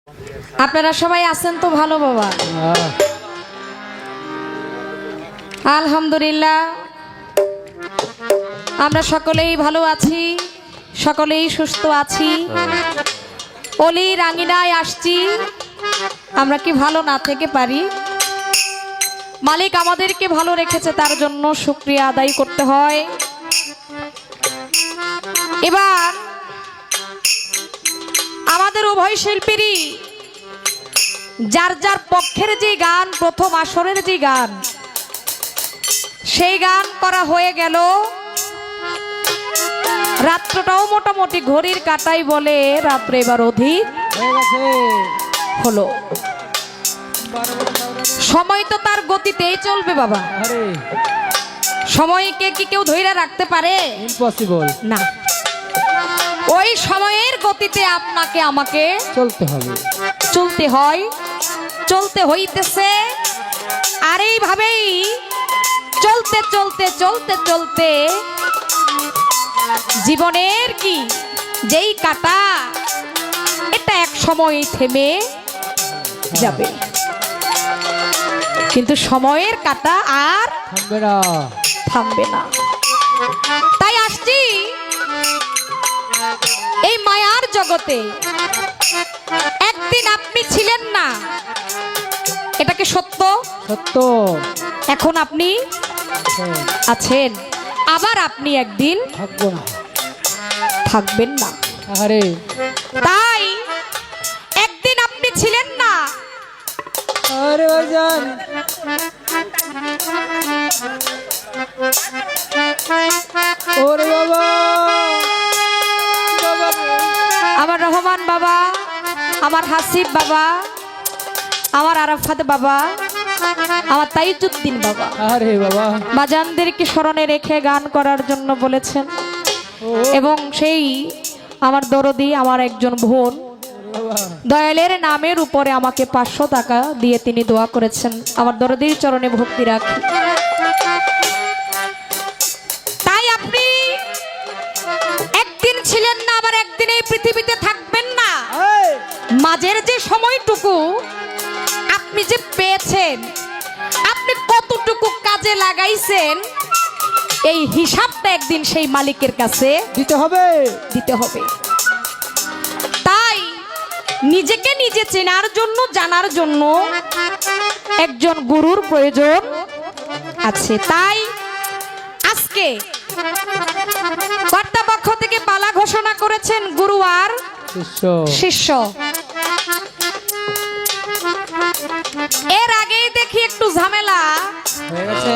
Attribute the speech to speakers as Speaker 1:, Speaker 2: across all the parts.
Speaker 1: আপনারা সবাই আছেন তো ভালো বাবা? আলহামদুলিল্লাহ আমরা সকলেই ভালো আছি, সকলেই সুস্থ আছি। অলি রাঙিনায় আসছি, আমরা কি ভালো না থেকে পারি? মালিক আমাদেরকে ভালো রেখেছে, তার জন্য শুকরিয়া আদায় করতে হয়। এবার আমাদের উভয় শিল্পীরই যার যার পক্ষের যে গান, প্রথম আসরের যে গান, সেই গান করা হয়ে গেল। রাত্রটাও মোটামুটি ঘড়ির কাটাই বলে রাত্রে এবার অধিক হলো। সময় তো তার গতিতেই চলবে বাবা, সময়কে কি কেউ ধরে রাখতে পারে?
Speaker 2: ইম্পসিবল
Speaker 1: না, ওই সময়ের গতিতে আপনাকে আমাকে
Speaker 2: চলতে হবে,
Speaker 1: চলতে হয়, চলতে হইতেছে। আর এইভাবেই চলতে চলতে চলতে চলতে জীবনের কি যেই কাটা, এটা এক সময় থেমে যাবে, কিন্তু সময়ের কাটা আর
Speaker 2: থামবে না,
Speaker 1: থামবে না। তাই আসছি এই মায়ার জগতে। একদিন আপনি ছিলেন না, এটা কি সত্য?
Speaker 2: সত্য।
Speaker 1: এখন আপনি আছেন, আবার আপনি একদিন
Speaker 2: থাকবো না,
Speaker 1: থাকবেন না।
Speaker 2: আরে
Speaker 1: তাই একদিন আপনি ছিলেন না,
Speaker 2: আরে ভাইজান, ওরে বাবা, বাবা
Speaker 1: আমার রহমান বাবা, আমার হাসিব বাবা, আমার আরাফাত বাবা, আমার তাইজুদ্দিন বাবা,
Speaker 2: আরে বাবা,
Speaker 1: বাজানদেরকে স্মরণে রেখে গান করার জন্য বলেছেন।
Speaker 2: ও
Speaker 1: এবং সেই আমার দরদি, আমার একজন বোন,
Speaker 2: বাবা,
Speaker 1: দয়ালের নামের উপরে আমাকে 500 টাকা দিয়ে তিনি দোয়া করেছেন। আমার দরদির চরণে ভক্তি রাখি। তাই আপনি একদিন ছিলেন না, আবার একদিন এই পৃথিবীতে থাকবেন না।
Speaker 2: এই,
Speaker 1: মাঝের যে সময়টুকু আপনি যে পেয়েছেন, আপনি কতটুকু কাজে লাগাইছেন, এই হিসাবটা একদিন সেই মালিকের কাছে
Speaker 2: দিতে হবে।
Speaker 1: দিতে হবে। তাই নিজেকে নিজে চেনার জন্য, জানার জন্য একজন গুরুর প্রয়োজন আছে। তাই আজকে কর্তৃপক্ষ থেকে পালা ঘোষণা করেছেন গুরু আর
Speaker 2: শিষ্য,
Speaker 1: শিষ্য। এর আগেই দেখি একটু ঝামেলা
Speaker 2: হয়ে গেছে।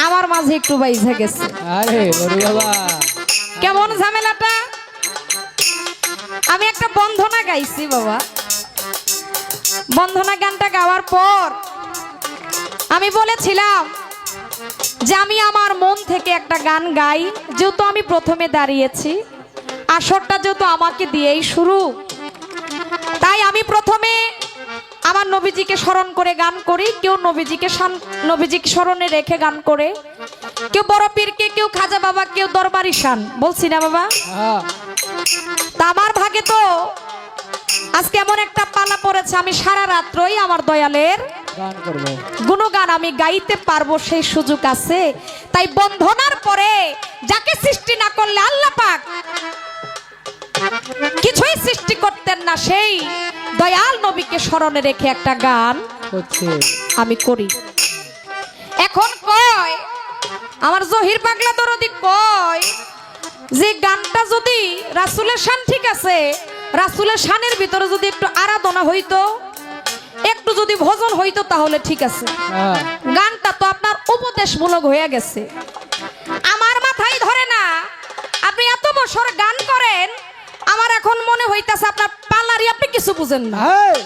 Speaker 1: আমার মাঝে একটু বাইজে গেছে।
Speaker 2: আরে ওরে বাবা,
Speaker 1: কেমন ঝামেলাটা? আমি একটা বন্ধনা গাইছি বাবা। বন্ধনা গানটা গাওয়ার পর আমি বলেছিলাম যে আমি আমার মন থেকে একটা গান গাই, যেহেতু আমি প্রথমে দাঁড়িয়েছি, আসরটা যেহেতু আমাকে দিয়েই শুরু, তাই আমি প্রথমে আমার নবীজিকে স্মরণ করে গান করি। কেউ নবীজিকে স্মরণে রেখে গান করে, কেউ বড় পীরকে, কেউ খাজা বাবা, কেউ দরবারি শান। বলছি না বাবা?
Speaker 2: হ্যাঁ,
Speaker 1: তা আমার ভাগে তো আজকে এমন একটা পালা পড়েছে, আমি সারা রাত্রই আমার দয়ালের
Speaker 2: গান করবো।
Speaker 1: গুণগান আমি গাইতে পারবো, সেই সুযোগ আছে। তাই বন্ধনার পরে যাকে সৃষ্টি না করলে আল্লাহ পাক কিছুই সৃষ্টি করতেন না, সেই দয়াল নবীকে স্মরণে রেখে একটা গান
Speaker 2: হচ্ছে
Speaker 1: আমি করি। এখন কয় আমার জহির পাগলা দরদি, কয় যে গানটা যদি রাসূলের শান ঠিক আছে, রাসূলের শানের ভিতরে যদি একটু আরাধনা হইতো, একটু যদি ভজন হইতো, তাহলে ঠিক আছে।
Speaker 2: হ্যাঁ,
Speaker 1: গানটা তো আপনার উপদেশমূলক হয়ে গেছে। আমার মাথায় ধরে না, আপনি এত বছর গান করেন, আমার এখন মনে হইতাছে আপনার পালারি আপনি কিছু বুঝেন না।
Speaker 2: এই,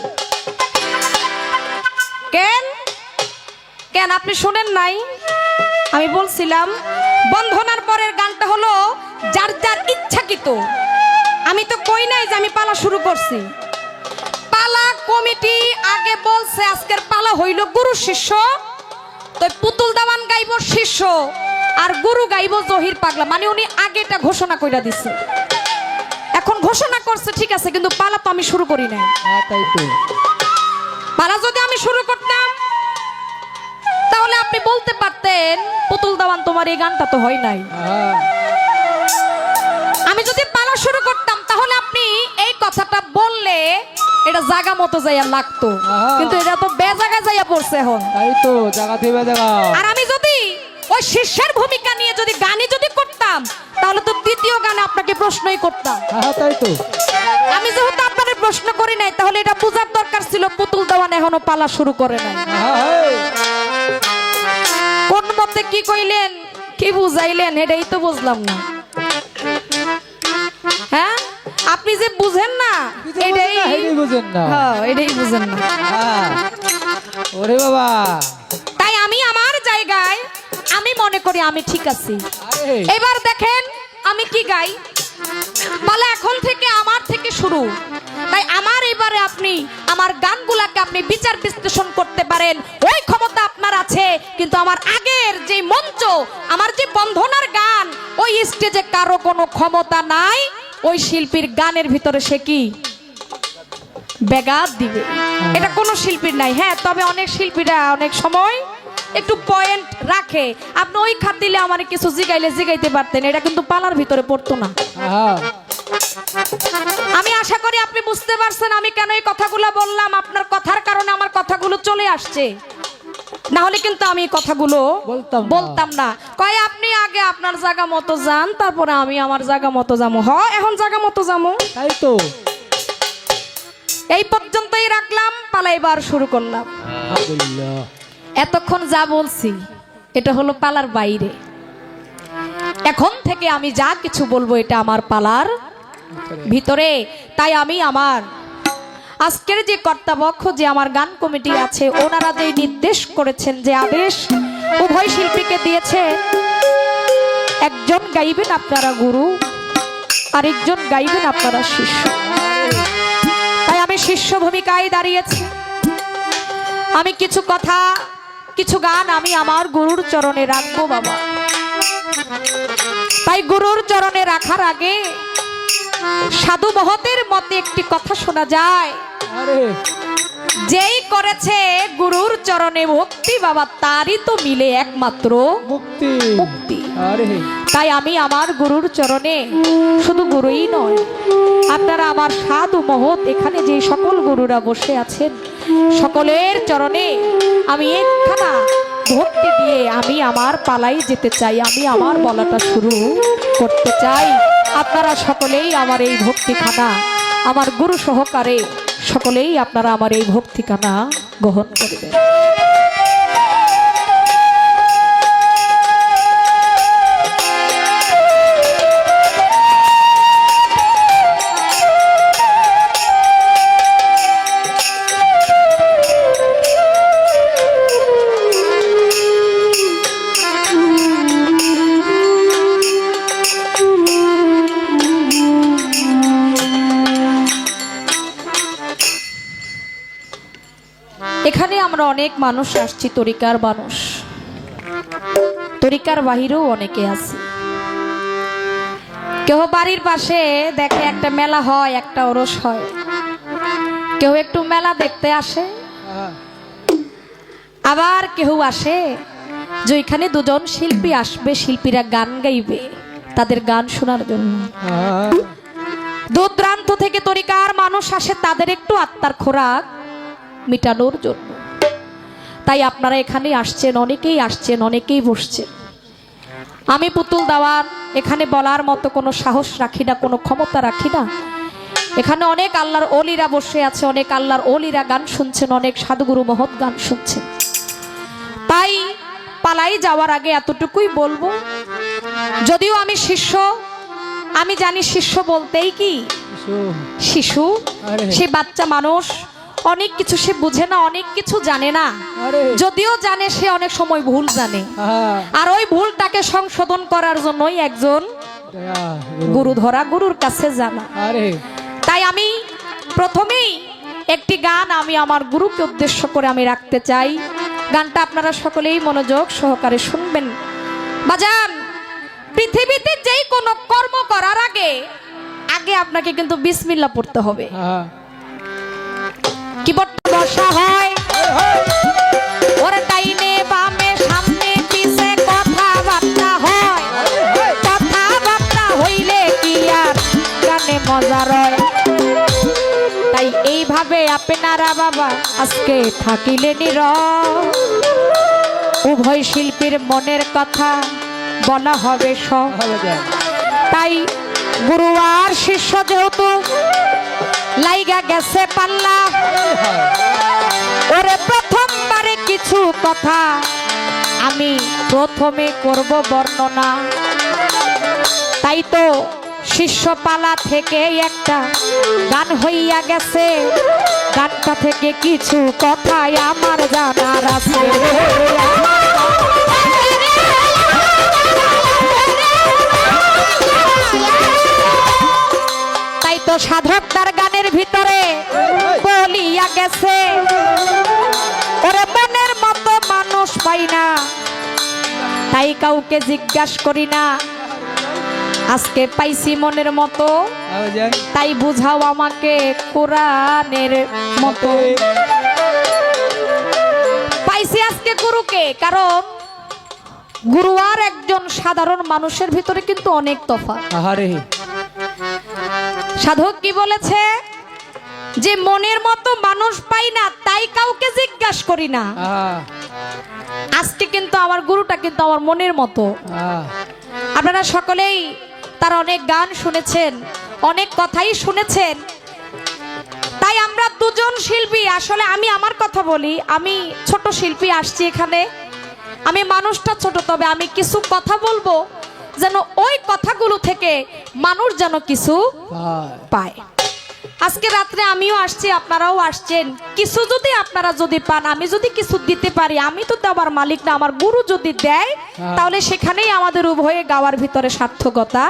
Speaker 1: কেন কেন আপনি শুনেন নাই? আমি বলছিলাম বন্ধনার পরের গানটা হলো যার যার ইচ্ছাকৃত। আমি তো কই নাই যে আমি পালা শুরু করছি। পালা কমিটি আগে বলছে আজকের পালা হইল গুরু শিষ্য, তো পুতুল দামান গাইব শিষ্য, আর গুরু গাইব জহির পাগলা। মানে উনি আগে এটা ঘোষণা কইরা দিছে। এখন ঘোষণা করছে ঠিক আছে, কিন্তু পালা তো আমি শুরু করি নাই।
Speaker 2: হ্যাঁ তাই তো।
Speaker 1: পালা যদি আমি শুরু করতাম তাহলে আপনি বলতে পারতেন পুতুল দেওয়ান তোমার এই গানটা তো হয় নাই।
Speaker 2: হ্যাঁ
Speaker 1: আমি যদি পালা শুরু করতাম তাহলে আপনি এই কথাটা বললে এটা জায়গা মতো যাইয়া লাগতো, কিন্তু এটা তো বেজায়গায় যাইয়া পড়ছে এখন।
Speaker 2: তাই তো, জায়গা থেকে জায়গা।
Speaker 1: আর আমি যদি ওই শিষ্যের ভূমিকা নিয়ে যদি গানই যদি করতাম তাহলে তো দ্বিতীয় গানে আপনাকে প্রশ্নই করতাম।
Speaker 2: হ্যাঁ তাই তো।
Speaker 1: আমি যেহেতু আপনাদের প্রশ্ন করি নাই তাহলে এটা বোঝার দরকার ছিল পুতুল দেওয়ান এখনো পালা শুরু করে নাই।
Speaker 2: হ্যাঁ
Speaker 1: কোন মতে কি কইলেন, কি বুঝাইলেন এটাই তো বুঝলাম না। হ্যাঁ আপনি যে বুঝেন না এটাই
Speaker 2: বুঝেন না।
Speaker 1: হ্যাঁ এটাই বুঝেন না।
Speaker 2: হ্যাঁ ওরে বাবা।
Speaker 1: তাই আমি আমার জায়গায় আমি মনে করি আমি ঠিক আছি।
Speaker 2: আরে
Speaker 1: এবার দেখেন আমি কি গাই, বলে এখন থেকে আমার থেকে শুরু। তাই আমার এবারে আপনি আমার গানগুলাকে আপনি বিচার বিশ্লেষণ করতে পারেন, ওই ক্ষমতা আপনার আছে। কিন্তু আমার আগের যে মঞ্চ, আমার যে বন্ধনার গান, ওই স্টেজে কারো কোনো ক্ষমতা নাই। ওই শিল্পীর গানের ভিতরে সে কি ব্যাঘাত দিবে, এটা কোনো শিল্পীর নাই। হ্যাঁ তবে অনেক শিল্পীরা অনেক সময় একটু পয়েন্ট রাখে। আপনি ওই খাত দিলে আমার কিছু জিগাইলে জিগাইতে পারতেন, এটা কিন্তু পালার ভিতরে পড়তো না।
Speaker 2: হ্যাঁ
Speaker 1: আমি আশা করি আপনি বুঝতে পারছেন আমি কেন এই কথাগুলো বললাম। আপনার কথার কারণে আমার কথাগুলো চলে আসছে, না হলে কিন্তু আমি এই কথাগুলো বলতাম না। কয় আপনি আগে আপনার জায়গা মতো যান, তারপরে আমি আমার জায়গা মতো যাবো। এখন জায়গা মতো যাবো।
Speaker 2: তাই তো।
Speaker 1: এই পর্যন্তই রাখলাম, পালা এবার শুরু করলাম।
Speaker 2: আলহামদুলিল্লাহ।
Speaker 1: এতক্ষণ যা বলছি এটা হলো পালার বাইরে। এখন থেকে আমি যা কিছু বলবো এটা আমার পালার ভিতরে। তাই আমি আমার আজকের যে কর্তাপক্ষ, যে আমার গান কমিটি আছে, ওনারা যে নির্দেশ করেছেন, যে আদেশ উভয় শিল্পীকে দিয়েছে, একজন গাইবেন আপনারা গুরু, আরেকজন গাইবেন আপনারা শিষ্য। তাই আমি শিষ্য ভূমিকায় দাঁড়িয়েছি। আমি কিছু কথা, কিছু গান আমি আমার গুরুর চরণে রাখবো বাবা। তাই গুরুর চরণে রাখার আগে সাধু মহতের মতে একটি কথা শোনা যায়,
Speaker 2: আরে
Speaker 1: যেই করেছে গুরুর চরণে ভক্তি বাবা, তারই তো মিলে একমাত্র
Speaker 2: মুক্তি।
Speaker 1: মুক্তি।
Speaker 2: আরে
Speaker 1: তাই আমি আমার গুরুর চরণে, শুধু গুরুই নয়, আপনারা আমার সাধু মহৎ এখানে যে সকল গুরুরা বসে আছেন, সকলের চরণে আমি একখানা ভক্তি দিয়ে আমি আমার পালাই যেতে চাই। আমি আমার বলাটা শুরু করতে চাই। আপনারা সকলেই আমার এই ভক্তিখানা, আমার গুরু সহকারে সকলেই আপনারা আমার এই ভক্তিখানা গ্রহণ করবেন। এখানে আমরা অনেক মানুষ আসছি, তরিকার মানুষ, তরিকার বাহিরেও অনেকে আছে। কেউ বাড়ির পাশে দেখে একটা মেলা হয়, একটা ওরস হয়, কেউ একটু মেলা দেখতে আসে। আবার কেউ আসে যে ওইখানে দুজন শিল্পী আসবে, শিল্পীরা গান গাইবে, তাদের গান শোনার জন্য। দূর দূরান্ত থেকে তরিকার মানুষ আসে তাদের একটু আত্মার খোরাক মিটানোর জন্য। তাই আপনারা এখানে আসছেন, অনেকেই আসছেন, অনেকেই বসছেন। আমি পুতুল দেওয়ান এখানে বলার মতো কোনো সাহস রাখি না, কোনো ক্ষমতা রাখি না। এখানে অনেক আল্লাহর ওলিরা বসে আছে, অনেক আল্লাহর ওলিরা গান শুনছেন, অনেক সাধুগুরু মহৎ গান শুনছেন। তাই পালাই যাওয়ার আগে এতটুকুই বলবো, যদিও আমি শিষ্য, আমি জানি শিষ্য বলতেই কি শিশু, সে বাচ্চা মানুষ, অনেক কিছু সে বুঝে না, অনেক কিছু জানে না। যদিও জানে সে অনেক সময় ভুল জানে, আর ওই ভুলটাকে সংশোধন করার জন্যই একজন গুরু ধরা, গুরুর কাছে জানা। তাই আমি প্রথমেই একটি গান আমি আমার গুরুকে উদ্দেশ্য করে আমি রাখতে চাই। গানটা আপনারা সকলেই মনোযোগ সহকারে শুনবেন। বাজান, পৃথিবীতে যেই কোনো কর্ম করার আগে আগে আপনাকে কিন্তু বিসমিল্লাহ পড়তে হবে।
Speaker 2: হ্যাঁ
Speaker 1: কি পড়তে বসা হয় ওর ডাইনে বামে সামনে পিছে কথাবার্তা হয়, কথাবার্তা হইলে কি আর গানে মজা রয়। তাই এইভাবে আপনারা বাবা আজকে থাকিলে নীরব, উভয় শিল্পীর মনের কথা বলা হবে সব।
Speaker 2: বাজান
Speaker 1: তাই গুরু আর শিষ্য যেহেতু লাইগা গেছে পাল্লা, ওরে প্রথমবারে কিছু কথা আমি প্রথমে করব বর্ণনা। তাই তো শিষ্যপালা থেকে একটা গান হইয়া গেছে, গানটা থেকে কিছু কথাই আমার জানার আছে। তাই তো সাধক তার গানের ভিতরে বলিয়া গেছে, ওরে মনের মতো মানুষ পাই না, তাই কাউকে জিজ্ঞাসা করি না। আজকে পাইছি মনের মতো,
Speaker 2: বাজান
Speaker 1: তাই বুঝাও আমাকে কোরআনের মতো। পাইছি আজকে গুরুকে, কারণ গুরু আর একজন সাধারণ মানুষের ভিতরে কিন্তু অনেক তফাৎ।
Speaker 2: আহারে
Speaker 1: সাধক কি বলেছে যে মনের মতো মানুষ পাই না, তাই কাউকে জিজ্ঞাসা করি না। আজকে কিন্তু আমার গুরুটা কিন্তু আমার মনের মতো। আপনারা সকলেই তার অনেক গান শুনেছেন, অনেক কথাই শুনেছেন। তাই আমরা দুজন শিল্পী, আসলে আমি আমার কথা বলি, আমি ছোট শিল্পী আসছি এখানে, আমি মানুষটা ছোট, তবে আমি কিছু কথা বলবো যেন ওই কথাগুলো থেকে মানুষ যেন কিছু পায়। আজকে রাত্রে আমিও আসছি, আপনারাও আসছেন, কিছু যদি আপনারা যদি পান, আমি যদি কিছু দিতে পারি, আমি তো দেওয়ার মালিক না, আমার গুরু যদি দেয় তাহলে সেখানেই আমাদের উভয়ে গাওয়ার ভিতরে সার্থকতা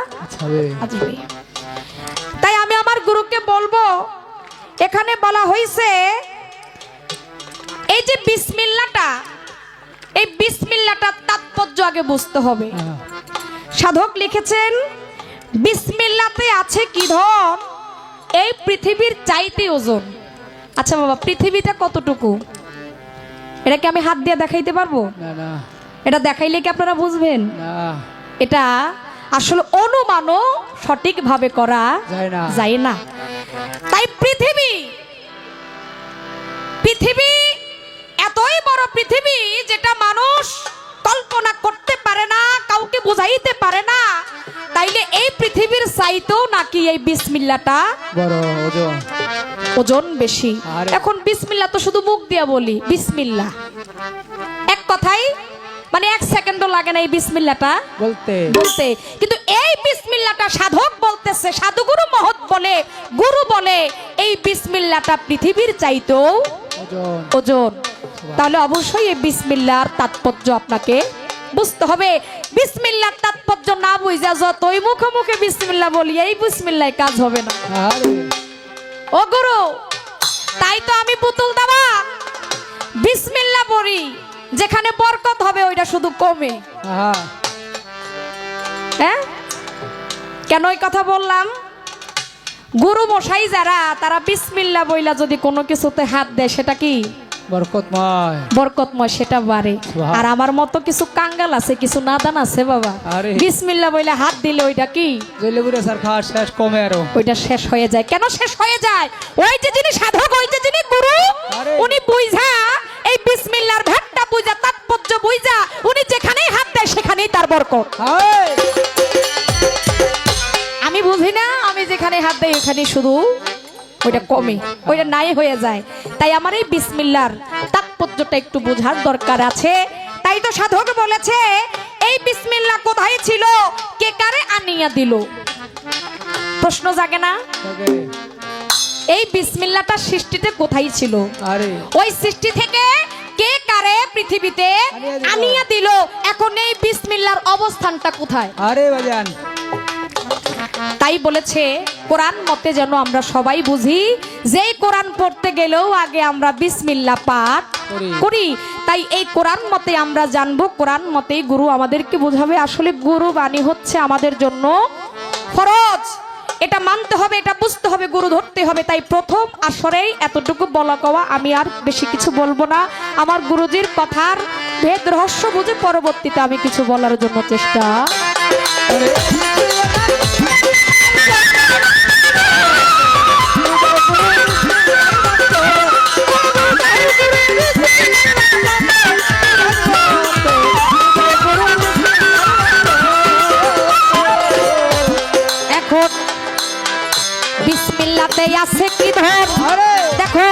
Speaker 1: আসবে। তাই আমি আমার গুরুকে বলবো, এখানে বলা হয়েছে এই যে বিসমিল্লাহটা, এই বিসমিল্লাহটার তাৎপর্য আগে বুঝতে হবে। সাধক লিখেছেন বিসমিল্লাতে আছে কি ধন, এই পৃথিবীর চাইতে ওজন। আচ্ছা বাবা, পৃথিবীটা কতটুকু এটা কি আমি হাত দিয়ে দেখাইতে পারবো? এটা দেখাইলে কি আপনারা বুঝবেন? এটা আসলে অনুমানও সঠিকভাবে করা যায় না। তাই পৃথিবী এতই বড় পৃথিবী যেটা মানুষ কল্পনা করতে পারে না, কাউকে বুঝাইতে পারে না। তাইলে এই পৃথিবীর চাইতেও নাকি এই বিসমিল্লাহটা
Speaker 2: বড়
Speaker 1: ওজন বেশি। এখন বিসমিল্লাহ তো শুধু মুখ দিয়ে বলি বিসমিল্লাহ, এক কথাই মানে এক সেকেন্ডও লাগে না এই বিসমিল্লাহটা বলতে, কিন্তু এই বিসমিল্লাহটা সাধক বলতেছে, সাধুগুরু মহৎ বলে, গুরু বলে এই বিসমিল্লাহটা পৃথিবীর চাইতেও ওজন। তাহলে অবশ্যই এই বিসমিল্লাহর তাৎপর্য আপনাকে বুঝতে হবে। বিসমিল্লাহর তাৎপর্য না বুঝা যতই মুখে মুখে বিসমিল্লাহ বলি, এই বিসমিল্লাহ কাজ হবে না। ও গুরু, তাই তো আমি পুতুল দাবা বিসমিল্লাহ বলি, যেখানে বরকত হবে ওইটা শুধু কমে। হ্যাঁ, কেন এই কথা বললাম? গুরু মশাই যারা, তারা বিসমিল্লাহ বইলা যদি কোনো কিছুতে হাত দেয় সেটা কি বরকতময়, সেটা বাড়ে। আর আমার মতো কিছু কাঙ্গাল আছে, কিছু নাদান আছে বাবা, বিসমিল্লাহ বইলা হাত দিলে ওইটা কি ওইটা শেষ হয়ে যায়। কেন শেষ হয়ে যায়? ওই যে যিনি সাধক, ওই যে যিনি গুরু, উনি বুঝা এই বিসমিল্লাহর ভেটটা বুঝা, তাৎপর্য বুঝা, উনি যেখানেই হাত দেয় সেখানেই তার বরকত। আমি বুঝি না, আমি যেখানে হাত দেই ওখানে শুধু ওইটা কমে, ওইটা নাই হয়ে যায়। তাই আমার এই বিসমিল্লাহর তাৎপর্যটা একটু বোঝার দরকার আছে। তাই তো সাধক বলেছে এই বিসমিল্লাহ কোথায় ছিল, কে কারে আনিয়া দিল? প্রশ্ন জাগে না? এই বিসমিল্লাহটা সৃষ্টিতে কোথায় ছিল? ওই সৃষ্টি থেকে কে কারে পৃথিবীতে আনিয়া দিল? এখন এই বিসমিল্লাহর অবস্থানটা কোথায়? তাই বলেছে কোরআন মতে যেন আমরা সবাই বুঝি, যে কোরআন পড়তে গেলেও আগে আমরা বিসমিল্লাহ পাঠ করি। তাই এই কোরআন মতে আমরা জানবো, কোরআন মতেই গুরু আমাদেরকে বোঝাবে। আসলে গুরু বাণী হচ্ছে আমাদের জন্য ফরজ। এটা মানতে হবে, এটা বুঝতে হবে, গুরু ধরতে হবে। তাই প্রথম আসরেই এতটুকু বলা কওয়া, আমি আর বেশি কিছু বলবো না। আমার গুরুজির কথার ভেদ রহস্য বুঝে পরবর্তীতে আমি কিছু বলার জন্য চেষ্টা। এখন বিসমিল্লাতে আছে কি ধর, দেখো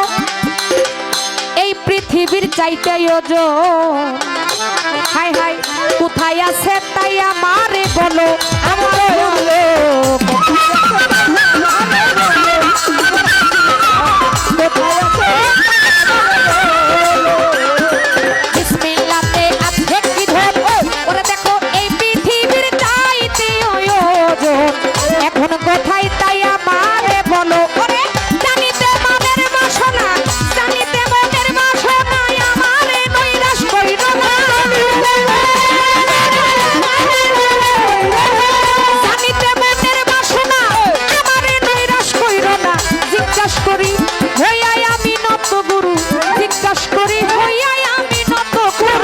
Speaker 1: এই পৃথিবীর চাইতে ওজন, হাই হাই কোথায় আছে তাই আমারে বলো, আমারে বলো বিসমিল্লাতে আছে কি ধর, ওরে দেখো এই পৃথিবীর চাইতে ওজন, এখন কোথায় তাই আমারে বলো, ওরে জানিতে মনের বাসনা, জানিতে মনের বাসনা, আমারে নৈরাশ কইরো না, জানিতে মনের বাসনা, আমারে নৈরাশ কইরো না, জিজ্ঞাসা করি হইয়াই আমি নত গুরু, জিজ্ঞাসা করি হইয়াই আমি নত গুরু।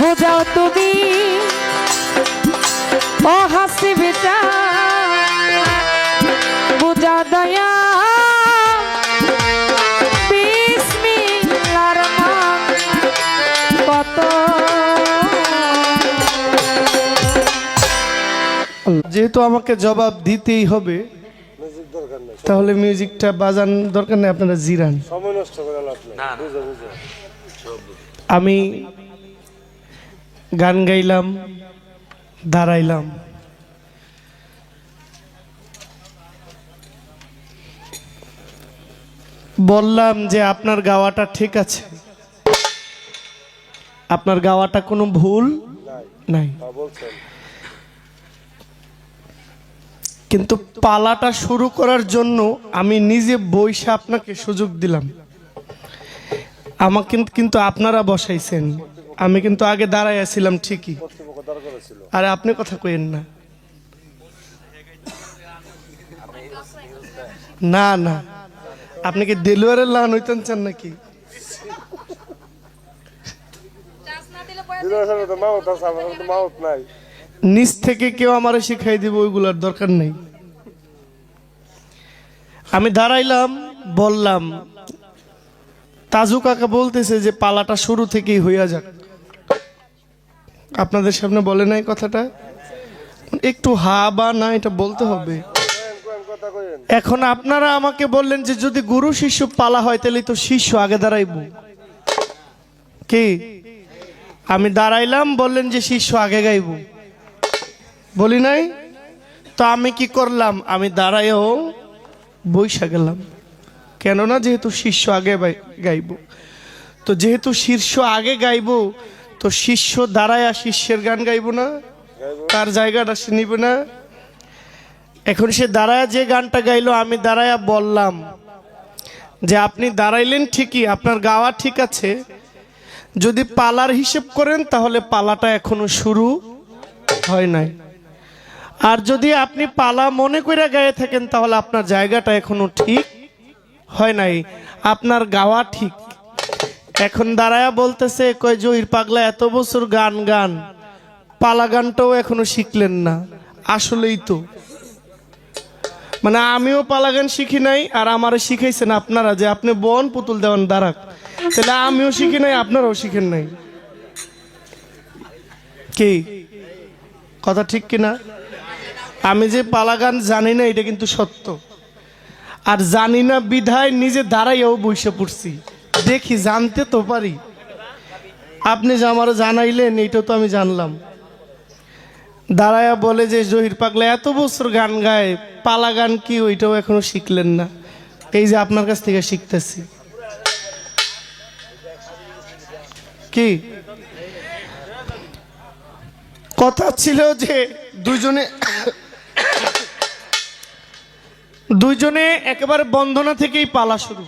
Speaker 1: বুঝাও তুমি ও হাসি বিচার, বুঝাও দয়া বিসমিল্লাহর নাম কত।
Speaker 3: যেহেতু আমাকে জবাব দিতেই হবে, তাহলে মিউজিকটা বাজান দরকার নেই, আপনারা জিরান। আমি গান গাইলাম, দাঁড়াইলাম, বললাম যে আপনার গাওয়াটা ঠিক আছে, আপনার গাওয়াটা কোনো ভুল নাই, কিন্তু পালাটা শুরু করার জন্য আমি নিজে বইসা আপনাকে সুযোগ দিলাম। আমাকে কিন্তু আপনারা বসাইছেন, আমি কিন্তু আগে দাঁড়ায় আছিলাম ঠিকই, আরে আপনি কথা কইেন না, না না আপনি কি দেলুয়ারের লান হইতেন চান নাকি? নিচ থেকে কেউ আমারে শিখাই দিব ওইগুলার দরকার নেই। আমি দাঁড়াইলাম, বললাম, তাজু কাকা বলতেছে যে পালাটা শুরু থেকেই হইয়া যাক। আপনাদের সামনে বলে নাই কথাটা, একটু হা বা না এটা বলতে হবে। এখন আপনারা আমাকে বললেন যে যদি গুরু শিষ্য পালা হয় তাহলে তো শিষ্য আগে দাঁড়াইব কি? আমি দাঁড়াইলাম, বললেন যে শিষ্য আগে গাইব, বলি নাই তো আমি কি করলাম, আমি দাঁড়াইও বইসা গেলাম, কেননা যেহেতু শিষ্য আগে গাইব, তো যেহেতু শীর্ষ আগে গাইব তো শিষ্য দাঁড়ায়া শিষ্যের গান গাইব না, তার জায়গাটা সে নিবে না। এখন সে দাঁড়ায়া যে গানটা গাইলো, আমি দাঁড়ায়া বললাম যে আপনি দাঁড়াইলেন ঠিকই, আপনার গাওয়া ঠিক আছে, যদি পালার হিসেব করেন তাহলে পালাটা এখনো শুরু হয় নাই, আর যদি আপনি পালা মনে করে গায়ে থাকেন তাহলে আপনার জায়গাটা এখনো ঠিক হয় নাই, আপনার গাওয়া ঠিক। এখন দাঁড়ায়া বলতেছে, কয় জহির পাগলা এত বছর গান গান, পালা গানটাও এখনো শিখলেন না, আসলেই তো মানে আমিও পালা গান শিখি নাই, আর আমারে শিখাইছেন আপনারা যে আপনি বন পুতুল দেওয়ান দাঁড়াক, তাহলে আমিও শিখি নাই, আপনারাও শিখেন নাই। কি কথা ঠিক কিনা? আমি যে পালা গান জানি না এটা কিন্তু সত্য, আর জানি না বিধায় নিজে দাঁড়াইয়াও বসে পড়ছি, দেখি জানতে তো পারি। আপনি যে আমার জানাইলেন এটা তো আমি জানলাম। দাঁড়ায়া বলে যে জহির পাগলা এত বছর গান গায়, পালা গান কি ওইটাও এখনো শিখলেন না। এই যে আপনার কাছ থেকে শিখতেছি। কি কথা ছিল যে দুইজনে একেবারে বন্দনা থেকেই পালা শুরু।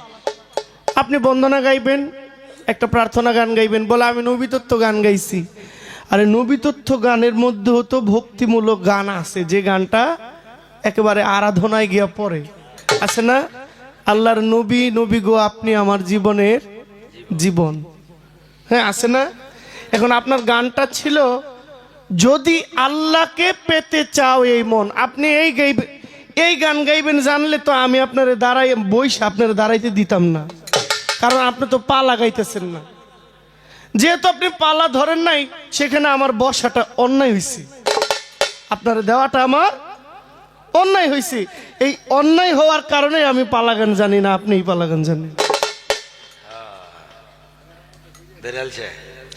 Speaker 3: আপনি বন্দনা গাইবেন, একটা প্রার্থনা গান গাইবেন, বলে আমি নবীতত্ত্ব গান গাইছি। আরে নবীতত্ত্ব গানের মধ্যে তো ভক্তিমূলক গান আছে, যে গানটা একেবারে আরাধনায় গিয়া পড়ে, আছে না? আল্লাহর নবী, নবী গো আপনি আমার জীবনের জীবন, হ্যাঁ আছে না? এখন আপনার গানটা ছিল যদি আল্লাহকে পেতে চাও এই মন, আপনি এই গান গাইবেন জানলে তো আমি আপনার দাঁড়াই বইসা আপনার দাঁড়াইতে দিতাম না, কারণ আপনি তো পালা গাইতেছেন না। যেহেতু আপনি পালা ধরেন নাই, সেখানে আমার বসাটা অন্যায় হয়েছে, আপনার দেওয়াটা আমার অন্যায় হয়েছে। এই অন্যায় হওয়ার কারণে আমি পালা গান জানি না, আপনি এই পালা গান জানেন।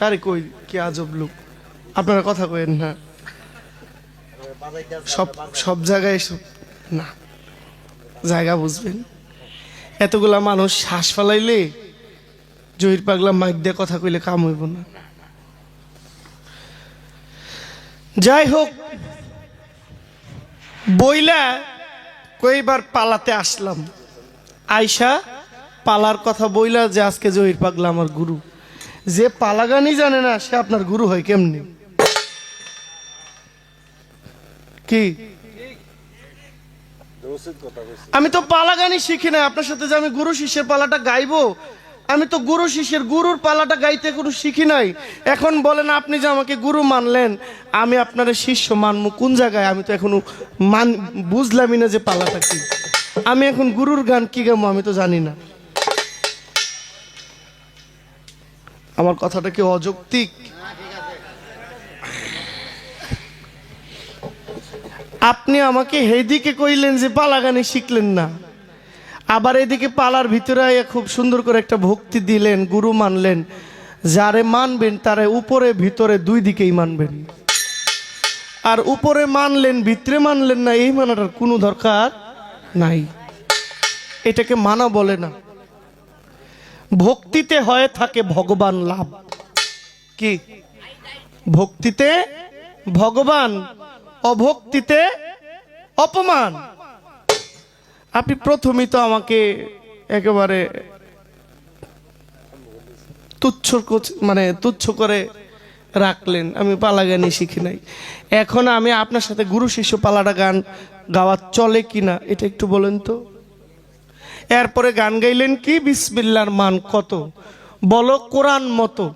Speaker 3: আরে কই কি আজব লোক, আপনারা কথা কইেন না, সব জায়গায় না, জায়গা বুঝবেন। এতগুলা মানুষ শ্বাস ফালাইলে জহির পাগলা মাইক দিয়ে কথা কইলে কাম হইব না। যাই হোক, বইলা কইবার পালাতে আসলাম, আয়শা পালার কথা বইলা যে আজকে জহির পাগলা আমার গুরু। যে পালা গানই জানে না সে আপনার গুরু হয় কেমনি? কি আমি তো পালা গানই শিখি না, আপনার সাথে যে আমি গুরু শিষ্যের পালাটা গাইবো, আমি তো গুরু শিষ্যের গুরুর পালাটা গাইতে কোনো শিখি নাই। এখন বলেন আপনি যে আমাকে গুরু মানলেন, আমি আপনার শিষ্য মানবো কোন জায়গায়? আমি তো এখনো বুঝলামই না যে পালাটা কি। আমি এখন গুরুর গান কি গাবো আমি তো জানি না। আমার কথাটা কি অযৌক্তিক? আপনি আমাকে এইদিকে কইলেন যে পালা গানে শিখলেন না, আবার এদিকে পালার ভিতরে খুব সুন্দর করে একটা ভক্তি দিলেন, গুরু মানলেন। যারে মানবেন তারে উপরে ভিতরে দুই দিকেই মানবেন, আর উপরে মানলেন ভিতরে মানলেন না, এই মানাটার কোনো দরকার নাই। এটাকে মানা বলে না। ভক্তিতে হয়ে থাকে ভগবান লাভ। কি ভক্তিতে ভগবান, অভক্তিতে অপমান। আপনি প্রথমেই তো আমাকে একেবারে তুচ্ছ করে রাখলেন, আমি পালা গানই শিখি নাই। এখন আমি আপনার সাথে গুরু শিষ্য পালাটা গান গাওয়া চলে কিনা এটা একটু বলেন তো। এরপরে গান গাইলেন কি বিসমিল্লাহর মান কত, বলো কোরআন মতো।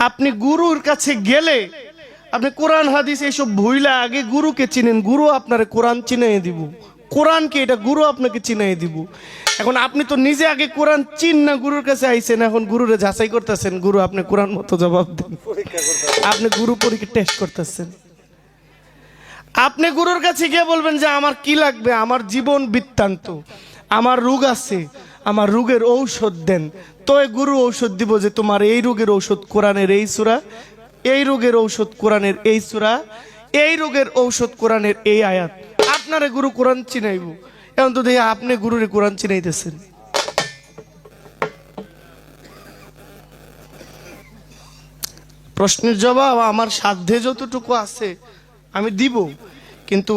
Speaker 3: আপনি গুরুর কাছে গেলে আপনি কোরআন হাদিস এইসব ভুইলা আগে গুরুকে চিনেন, গুরু আপনারে কোরআন চিনাই দিব। কোরআনকে এটা গুরু আপনাকে চিনাই দিব। এখন আপনি তো নিজে আগে কোরআন চিন না, গুরুর কাছে আইছেন, এখন গুরুরে যাচাই করতেছেন, গুরু আপনি কোরআন মতো জবাব দেন। আপনি গুরু পরীক্ষা টেস্ট করতেছেন। আপনি গুরুর কাছে গিয়ে বলবেন যে আমার কি লাগবে, আমার জীবন বৃত্তান্ত, আমার রোগ আছে, আমার রোগের ঔষধ দেন। তো গুরু ঔষধ দিব যে তোমার এই রোগের ঔষধ কোরআনের এই সূরা, এই রোগের ঔষধ কোরআনের এই সূরা, এই রোগের ঔষধ কোরআনের এই আয়াত। আপনারে গুরু কোরআন চিনাইব। এখন তো দেখি আপনি গুরুরে কোরআন চিনাইতেছেন। প্রশ্নের জবাব আমার সাধ্যে যতটুকু আছে আমি দিব, কিন্তু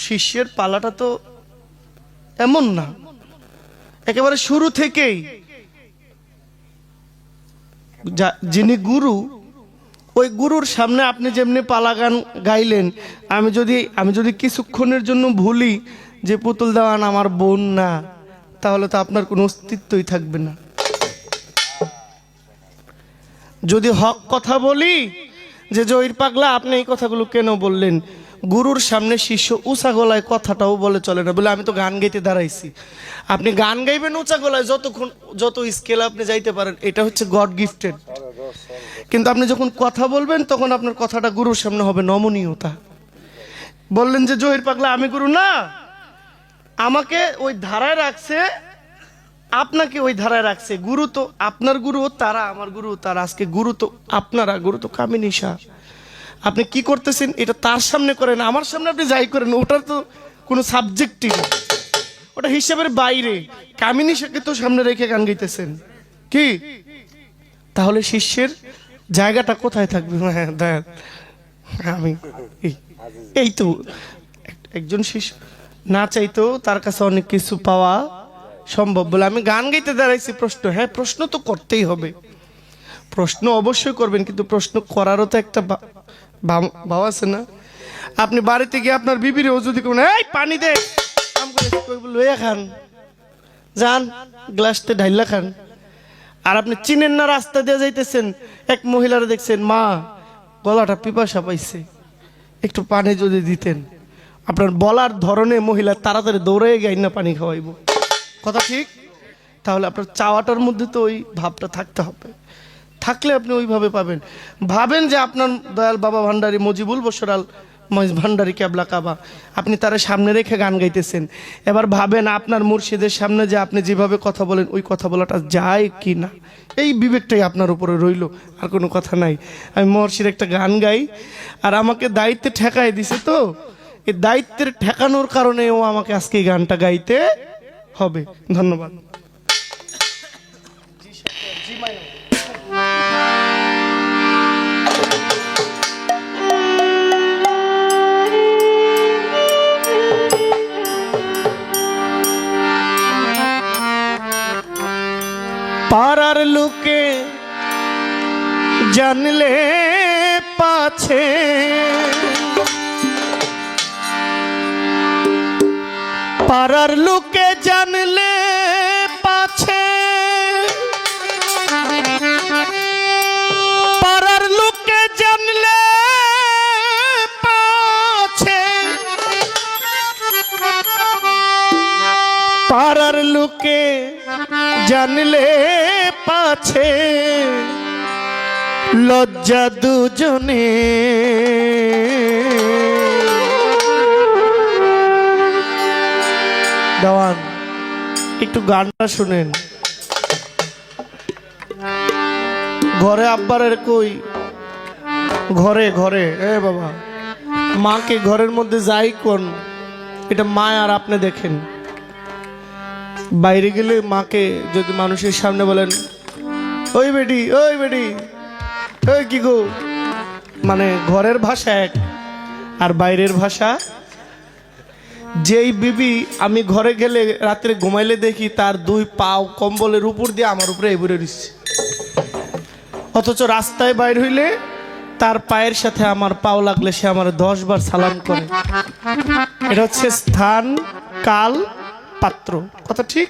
Speaker 3: শিষ্যের পালাটা তো এমন না। একেবারে শুরু থেকেই যিনি গুরু, ওই গুরুর সামনে আপনি যেমনি পালা গান গাইলেন, আমি যদি কিছুক্ষণের জন্য ভুলি যে পুতুল দেওয়ান আমার বোন না, তাহলে তো আপনার কোনো অস্তিত্বই থাকবে না। যদি হক কথা বলি যে জহির পাগলা আপনি এই কথাগুলো কেন বললেন, গুরুর সামনে শিষ্য উঁচা গলায় কথাটাও বলে চলে না, বলে আমি তো গান গাইতে দাঁড়াইছি। আপনি গান গাইবেন উঁচা গলায়, যতক্ষণ যত স্কেল আপনি যাইতে পারেন, এটা হচ্ছে গড গিফটেড। কিন্তু আপনি যখন কথা বলবেন তখন আপনার কথাটা গুরুর সামনে হবে নমনীয়তা। বললেন যে জহির পাগলা আমি গুরু না, আমাকে ওই ধারায় রাখছে, আপনাকে ওই ধারায় রাখছে। গুরু তো আপনার গুরু তারা, আমার গুরু তারা। আজকে গুরু তো আপনারা, গুরু তো কামিনী শাহ। আপনি কি করতেছেন এটা তার সামনে করেন, আমার সামনে আপনি যাই করেন, ওটার তো কোনো সাবজেক্টই না, ওটা হিসাবের বাইরে। কামিনী শাহকে তো সামনে রেখে গান গাইতেছেন কি? তাহলে শিষ্যের জায়গাটা কোথায় থাকবে? হ্যাঁ দেখ আমি এই তো একজন শিষ্য না চাইতেও তার কাছে অনেক কিছু পাওয়া সম্ভব বলে আমি গান গাইতে দাঁড়াইছি। প্রশ্ন, হ্যাঁ প্রশ্ন তো করতেই হবে, প্রশ্ন অবশ্যই করবেন, কিন্তু প্রশ্ন করারও তো একটা ভাব আছে না? আপনি বাড়িতে গিয়ে আপনার বিবিরেও যদি কোন এই পানি দে লইয়া খান, যান গ্লাসতে ঢাইলা খান। আর আপনি চিনেন না, রাস্তা দিয়ে যাইতেছেন, এক মহিলারা দেখছেন মা গলাটা পিপাসা পাইছে, একটু পানি যদি দিতেন, আপনার বলার ধরনে মহিলা তাড়াতাড়ি দৌড়ে গাই না পানি খাওয়াইব। কথা ঠিক? তাহলে আপনার চাওয়াটার মধ্যে তো ওই ভাবটা থাকতে হবে, থাকলে আপনি ওইভাবে পাবেন। ভাবেন যে আপনার দয়াল বাবা ভান্ডারী মজিবুল বসরাল মহিষ ভান্ডারী ক্যাবলা কাবা, আপনি তারা সামনে রেখে গান গাইতেছেন। এবার ভাবেন আপনার মুর্শিদের সামনে যে আপনি যেভাবে কথা বলেন ওই কথা বলাটা যায় কি না, এই বিবেকটাই আপনার উপরে রইল, আর কোনো কথা নাই। আমি মহর্ষির একটা গান গাই, আর আমাকে দায়িত্বে ঠেকাই দিছে, তো এই দায়িত্বের ঠেকানোর কারণে ও আমাকে আজকে এই গানটা গাইতে হবে। ধন্যবাদ। পাড়ার লোকে জানলে পাছে, পাড়ার লোকে জানলে পাছে, পাড়ার লোকে জানলে পাছে, পাড়ার লোকে জানলে পাছে, লজ্জা দুজনে দেওয়ান। একটু গানটা শুনেন। ঘরে আব্বারের কই, ঘরে ঘরে এ বাবা মাকে ঘরের মধ্যে যাই কোন, এটা মা আর আপনি দেখেন। বাইরে গেলে মাকে যদি মানুষের সামনে বলেন ওই বেটি ওই বেটি ওই কি গো, মানে ঘরের ভাষা এক আর বাইরের ভাষা। যেই বিবি আমি ঘরে গেলে রাত্রে ঘুমাইলে দেখি তার দুই পাও কম্বলের উপর দিয়ে আমার উপরে এবারে দিচ্ছে, অথচ রাস্তায় বাইর হইলে তার পায়ের সাথে আমার পাও লাগলে সে আমার 10 বার সালাম করে। এটা হচ্ছে স্থান কাল পাত্র। কথা ঠিক?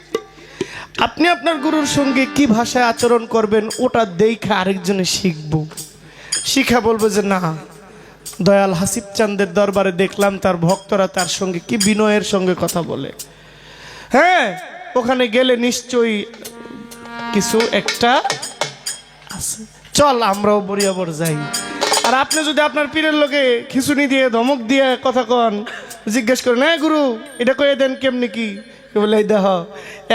Speaker 3: আপনি আপনার গুরুর সঙ্গে কি ভাষায় আচরণ করবেন ওটা দেখে আরেকজনে শিখবো, শিখা বলবো যে না দয়াল হাসিব চাঁদের দরবারে দেখলাম তার ভক্তরা তার সঙ্গে কি বিনয়ের সঙ্গে কথা বলে। হ্যাঁ ওখানে গেলে নিশ্চয়ই কিছু একটা আছে, চল আমরাও বরিয়াবর যাই। আর আপনি যদি আপনার পীরের লোকে খিচুনি দিয়ে ধমক দিয়ে কথা কন, জিজ্ঞেস করেন হ্যাঁ গুরু এটা কয়ে দেন কেমনি কি, বলে এই দেহ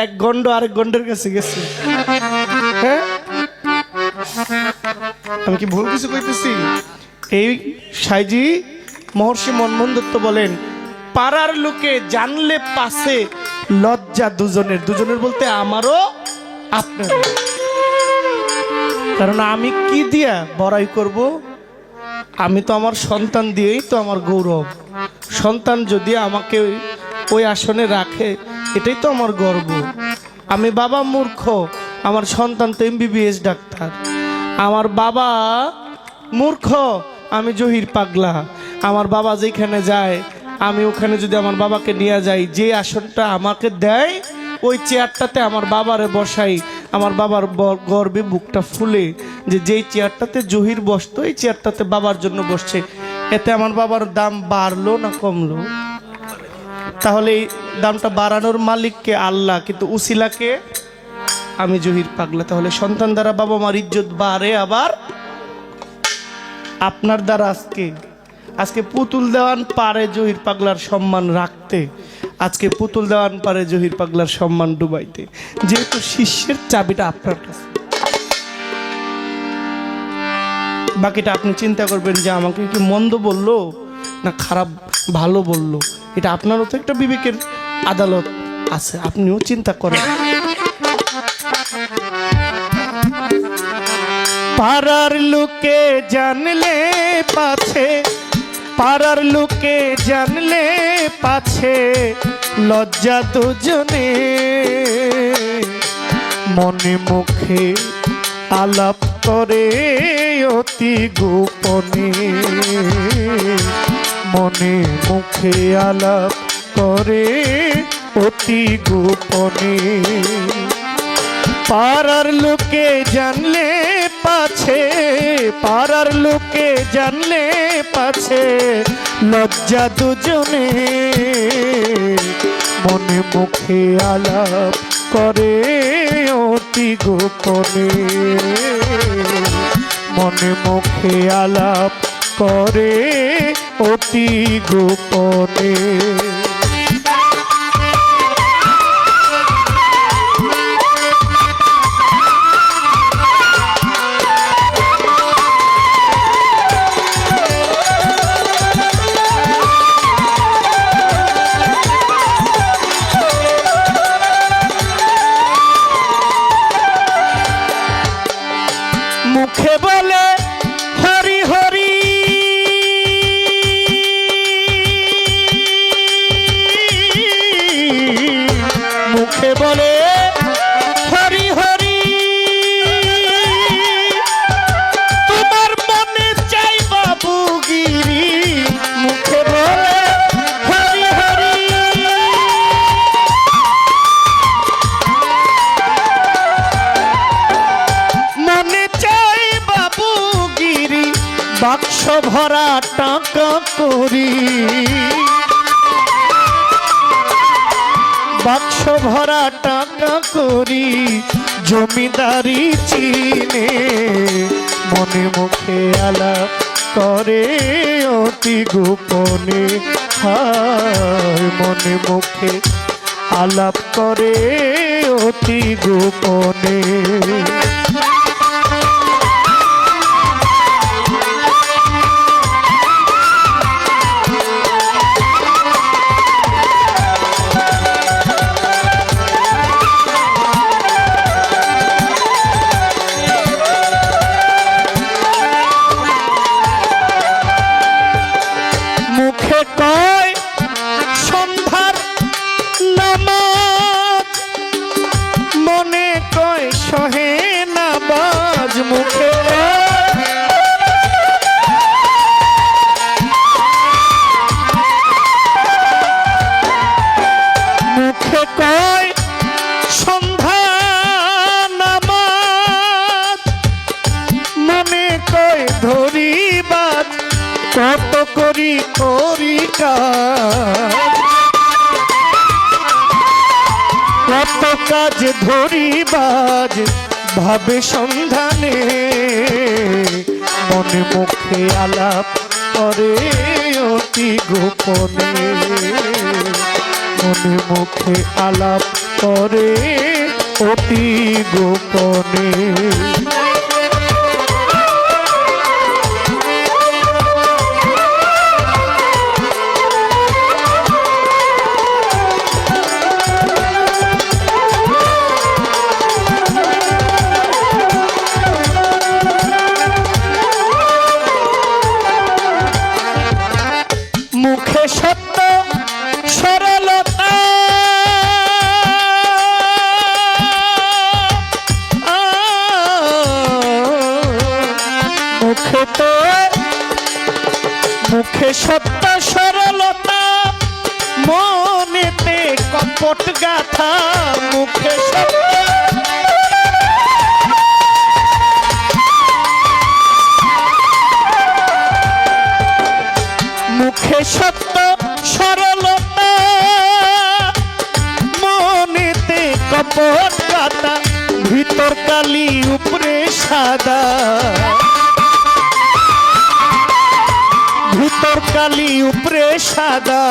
Speaker 3: এক গন্ড আরেক গন্ডের কাছে গেছে। হ্যাঁ আমি কি ভুল কিছু কইতেছি? এই সাইজি মহর্ষি মনমোহন দত্ত বলেন পাড়ার লোকে জানলে পাশে লজ্জা দুজনের, দুজনের বলতে আমারও আপনার। কারণ আমি কি দিয়া বড়াই করব? আমি তো আমার সন্তান দিয়েই তো আমার গৌরব। সন্তান যদি আমাকে ওই আসনে রাখে এটাই তো আমার গর্ব। আমি বাবা মূর্খ, আমার সন্তান তো MBBS ডাক্তার। আমার বাবা মূর্খ, আমি জহির পাগলা। আমার বাবা যেখানে যায় আমি ওখানে যদি আমার বাবাকে নিয়ে যাই, যে আসনটা আমাকে দেয় ওই চেয়ারটাতে আমার বাবারে বসাই, আমার বাবার গর্বে বুকটা ফুলে যে যেই চেয়ারটাতে জহির বসতো এই চেয়ারটাতে বাবার জন্য বসছে। এতে আমার বাবার দাম বাড়লো না কমলো? তাহলে এই দামটা বাড়ানোর মালিককে আল্লাহ, কিন্তু উসিলাকে আমি জহির পাগলা। তাহলে সন্তান দ্বারা বাবা মার ইজ্জত বাড়ে, আবার আপনার দ্বারা আজকে পুতুল দেওয়ান পারে জহির পাগলার সম্মান রাখতে, আজকে পুতুল দেওয়ান পারে জহির পাগলার সম্মান ডুবাইতে, যেহেতু শিষ্যের চাবিটা আপনার কাছে। বাকিটা আপনি চিন্তা করবেন যে আমাকে কি মন্দ বললো না খারাপ ভালো বললো, এটা আপনারও তো একটা বিবেকের আদালত আছে, আপনিও চিন্তা করেন। পাড়ার লোকে জানলে পাছে, পাড়ার লোকে জানলে পাছে, লজ্জা দুজনে মনে মুখে আলাপ করে অতি গোপনে, মনে মুখে আলাপ করে অতি গোপনে। পাড়ার লোকে জানলে পাছে, পাড়ার লোকে জানলে পাছে, লজ্জা দুজনে মনে মুখে আলাপ করে অতি গোপনে, মনে মুখে আলাপ করে অতি গোপনে। মুখে বলে হরি হরি, মুখে বলে হরি হরি, তোমার মনে চাই বাবুগিরি, মুখে বলে হরি হরি। মনে চাই বাবুগিরি, বাক্স ভরা টাকা করি, বাক্স ভরা টাকা করি, জমিদারি চিনে, মনে মুখে আলাপ করে অতি গোপনে, হায় মনে মুখে আলাপ করে অতি গোপনে। মুখে কয় সন্ধ্যার নামাজ, মনে কয় সহে নামাজ, মুখে মুখে কয় সন্ধ্যা নামাজ, মনে কয় ধরিবাজ, কত করি করি কাজ, কত কাজ ধরিবাজ ভাবে সন্ধানে, মনে মুখে আলাপ করে অতি গোপনে, মনে মুখে আলাপ করে অতি গোপনে। মুখে সত্য সরলতা, মুখে তো মুখে সত্য সরলতা, মনেতে কপট গাথা, মুখে সত্য পাতা, ভিতর কালি উপরে সাদা, ভিতর কালি উপরে সাদা,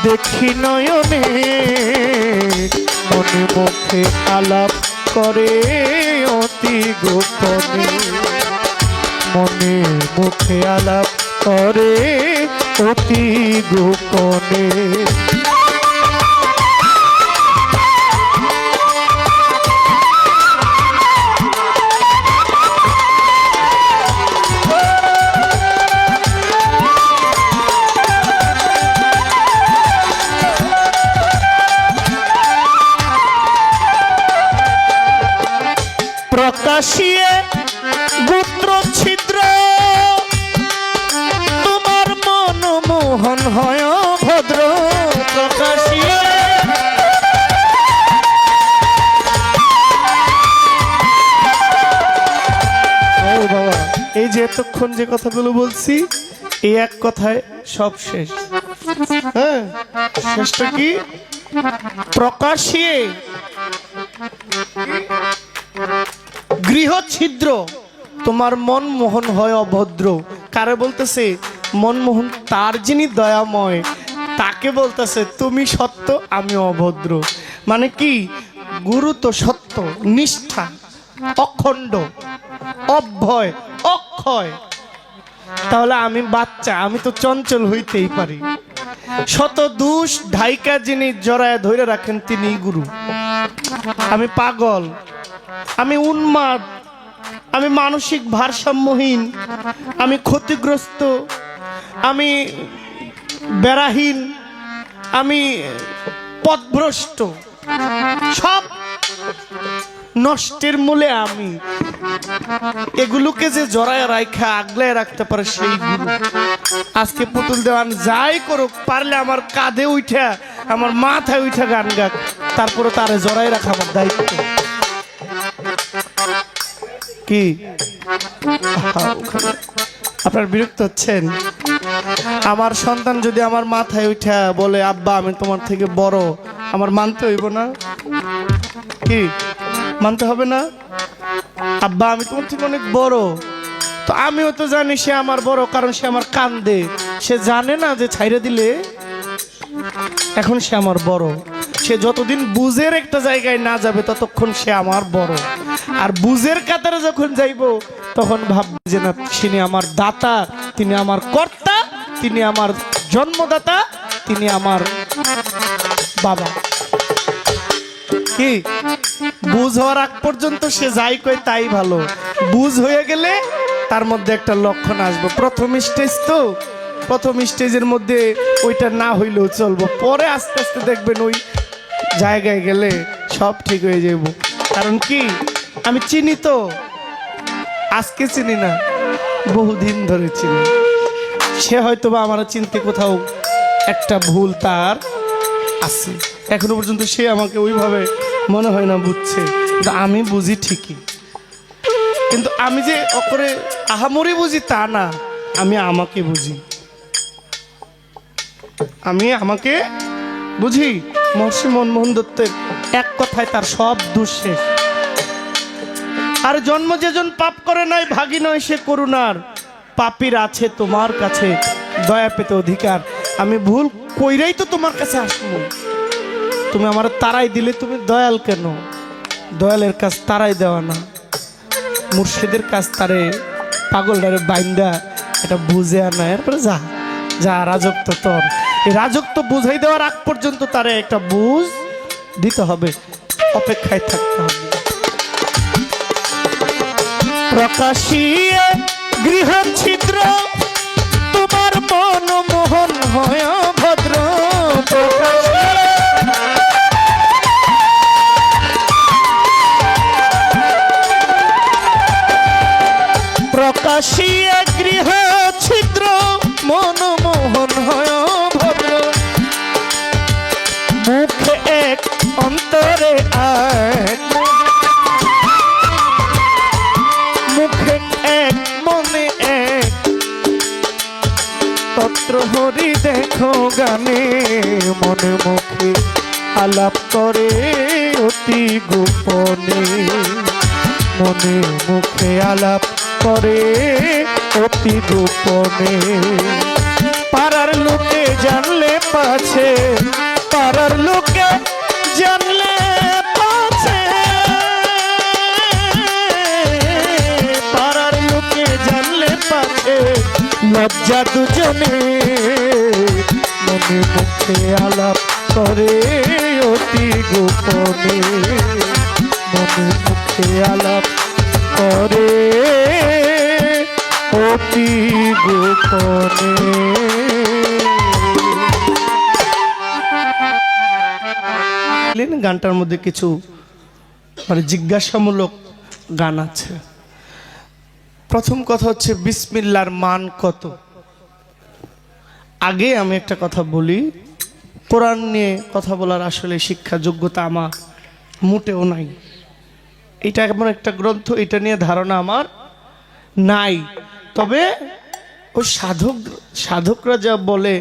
Speaker 3: দেখি নয়নে মনে মুখে আলাপ করে অতি গোপনে, মনে মুখে আলাপ করে অতি গোপনে। প্রকাশিয়ে গোত্র ছিদ্র, তোমার মন মোহন হয় ভদ্র। প্রকাশিয়ে ও বাবা, এই যে এতক্ষণ যে কথাগুলো বলছি, এই এক কথায় সব শেষ। হ্যাঁ, শেষটা কি? প্রকাশিয়ে গৃহ ছিদ্র, তোমার মন মোহন হয় অভদ্র। কারে বলতেছে? মনমোহন, তার যিনি দয়াময় তাকে বলতেছে তুমি সত্য আমি অভদ্র। মানে কি? গুরু তো সত্য, নিষ্ঠা, অখণ্ড, অভয়, অক্ষয়। তাহলে আমি বাচ্চা, আমি তো চঞ্চল হইতেই পারি। শত দুষ ঢাইকা যিনি জড়ায় ধরে রাখেন তিনি গুরু। আমি পাগল, আমি উন্মাদ, আমি মানসিক ভারসাম্যহীন, আমি ক্ষতিগ্রস্ত, আমি বেড়াহীন, আমি পথভ্রষ্ট, সব নষ্টের মূলে আমি। এগুলোকে যে জড়ায় রাখা আগলায় রাখতে পারে সেই গুরু। আজকে পুতুল দেওয়ান যাই করুক, পারলে আমার কাঁধে উঠা, আমার মাথায় উঠা গান গাক, তারপরে তারে জড়াই রাখা আমার দায়িত্ব। কি আপনার বিরক্ত হচ্ছেন? আমার সন্তান যদি আমার মাথায় উঠা বলে আব্বা আমি তোমার থেকে বড়, আমার মানতে হইব না? কি মানতে হবে না? আব্বা আমি তোমার থেকে অনেক বড়, তো আমিও তো জানি সে আমার বড়, কারণ সে আমার কান্দে। সে জানে না যে ছাইরে দিলে এখন সে আমার বড়। সে যতদিন বুঝের একটা জায়গায় না যাবে ততক্ষণ সে আমার বড়। আর বুঝের কাতারে যখন যাইব তখন ভাববে যে না, তিনি আমার দাতা, তিনি আমার কর্তা, তিনি আমার জন্মদাতা, তিনি আমার বাবা। কি বুঝ হওয়ার আগ পর্যন্ত সে যাই কয় তাই ভালো। বুঝ হয়ে গেলে তার মধ্যে একটা লক্ষণ আসবে। প্রথম স্টেজ তো, প্রথম স্টেজের মধ্যে ওইটা না হইলেও চলবো, পরে আস্তে আস্তে দেখবেন ওই জায়গায় গেলে সব ঠিক হয়ে যাব। কারণ কি আমি চিনি তো, আজকে চিনি না, বহুদিন ধরে চিনি। সে হয়তো বা আমার চিনতে কোথাও একটা ভুল তার আছে, এখনো পর্যন্ত সে আমাকে ওইভাবে মনে হয় না বুঝছে, কিন্তু আমি বুঝি ঠিকই। কিন্তু আমি যে অপরে আহামরি বুঝি তা না, আমি আমাকে বুঝি, আমি আমাকে বুঝি। মহর্ষি মনমোহন দত্তের এক কথায় তার সব দোষ শেষ। আর জন্ম যেজন পাপ করে নাই ভাগী নয় সে করুণার, পাপীর আছে তোমার কাছে দয়া পেতে অধিকার। আমি ভুল কইরাই তো তোমার কাছে আসবো, তুমি আমার তারাই দিলে, তুমি দয়াল কেন? দয়ালের কাজ তারাই দেওয়া না, মুর্শিদের কাজ তারে পাগলটারে বাইন্দা এটা বুঝে আনা। এরপরে যা যা রাজত্ব তোর, এই রাজত্ব বুঝাই দেওয়ার আগ পর্যন্ত তারে একটা বুঝ দিতে হবে, অপেক্ষায় থাকতে হবে। প্রকাশিয়ে গৃহ ছিদ্র, তোমার মন মোহন হয় ভদ্র। প্রকাশিয়ে গৃহ ছিদ্র, মন মোহন হয় ভদ্র। মুখে এক অন্তরে এক, মুখে এক মনে এক, তত্র হরি দেখো গানে, মনে মুখে আলাপ করে অতি গোপনে, মনে মুখে আলাপ করে অতি গোপনে। পাড়ার লোকে জানলে পাছে, পাড়ার লোকে জানলে পাছে, পাড়ার লোকে জানলে পাছে লজ্জা দুজনে, মনে মুখে আলাপ করে অতি গোপনে, মনে মুখে আলাপ করে অতি গোপনে। গানটার মধ্যে কিছু মানে জিজ্ঞাসামূলক গান আছে। প্রথম কথা হচ্ছে বিসমিল্লাহর মান কত। আগে আমি একটা কথা বলি, কোরআন নিয়ে কথা বলার আসলে শিক্ষা যোগ্যতা আমার মোটেও নাই। এটা এমন একটা গ্রন্থ, এটা নিয়ে ধারণা আমার নাই। তবে ওই সাধকরা যা বলে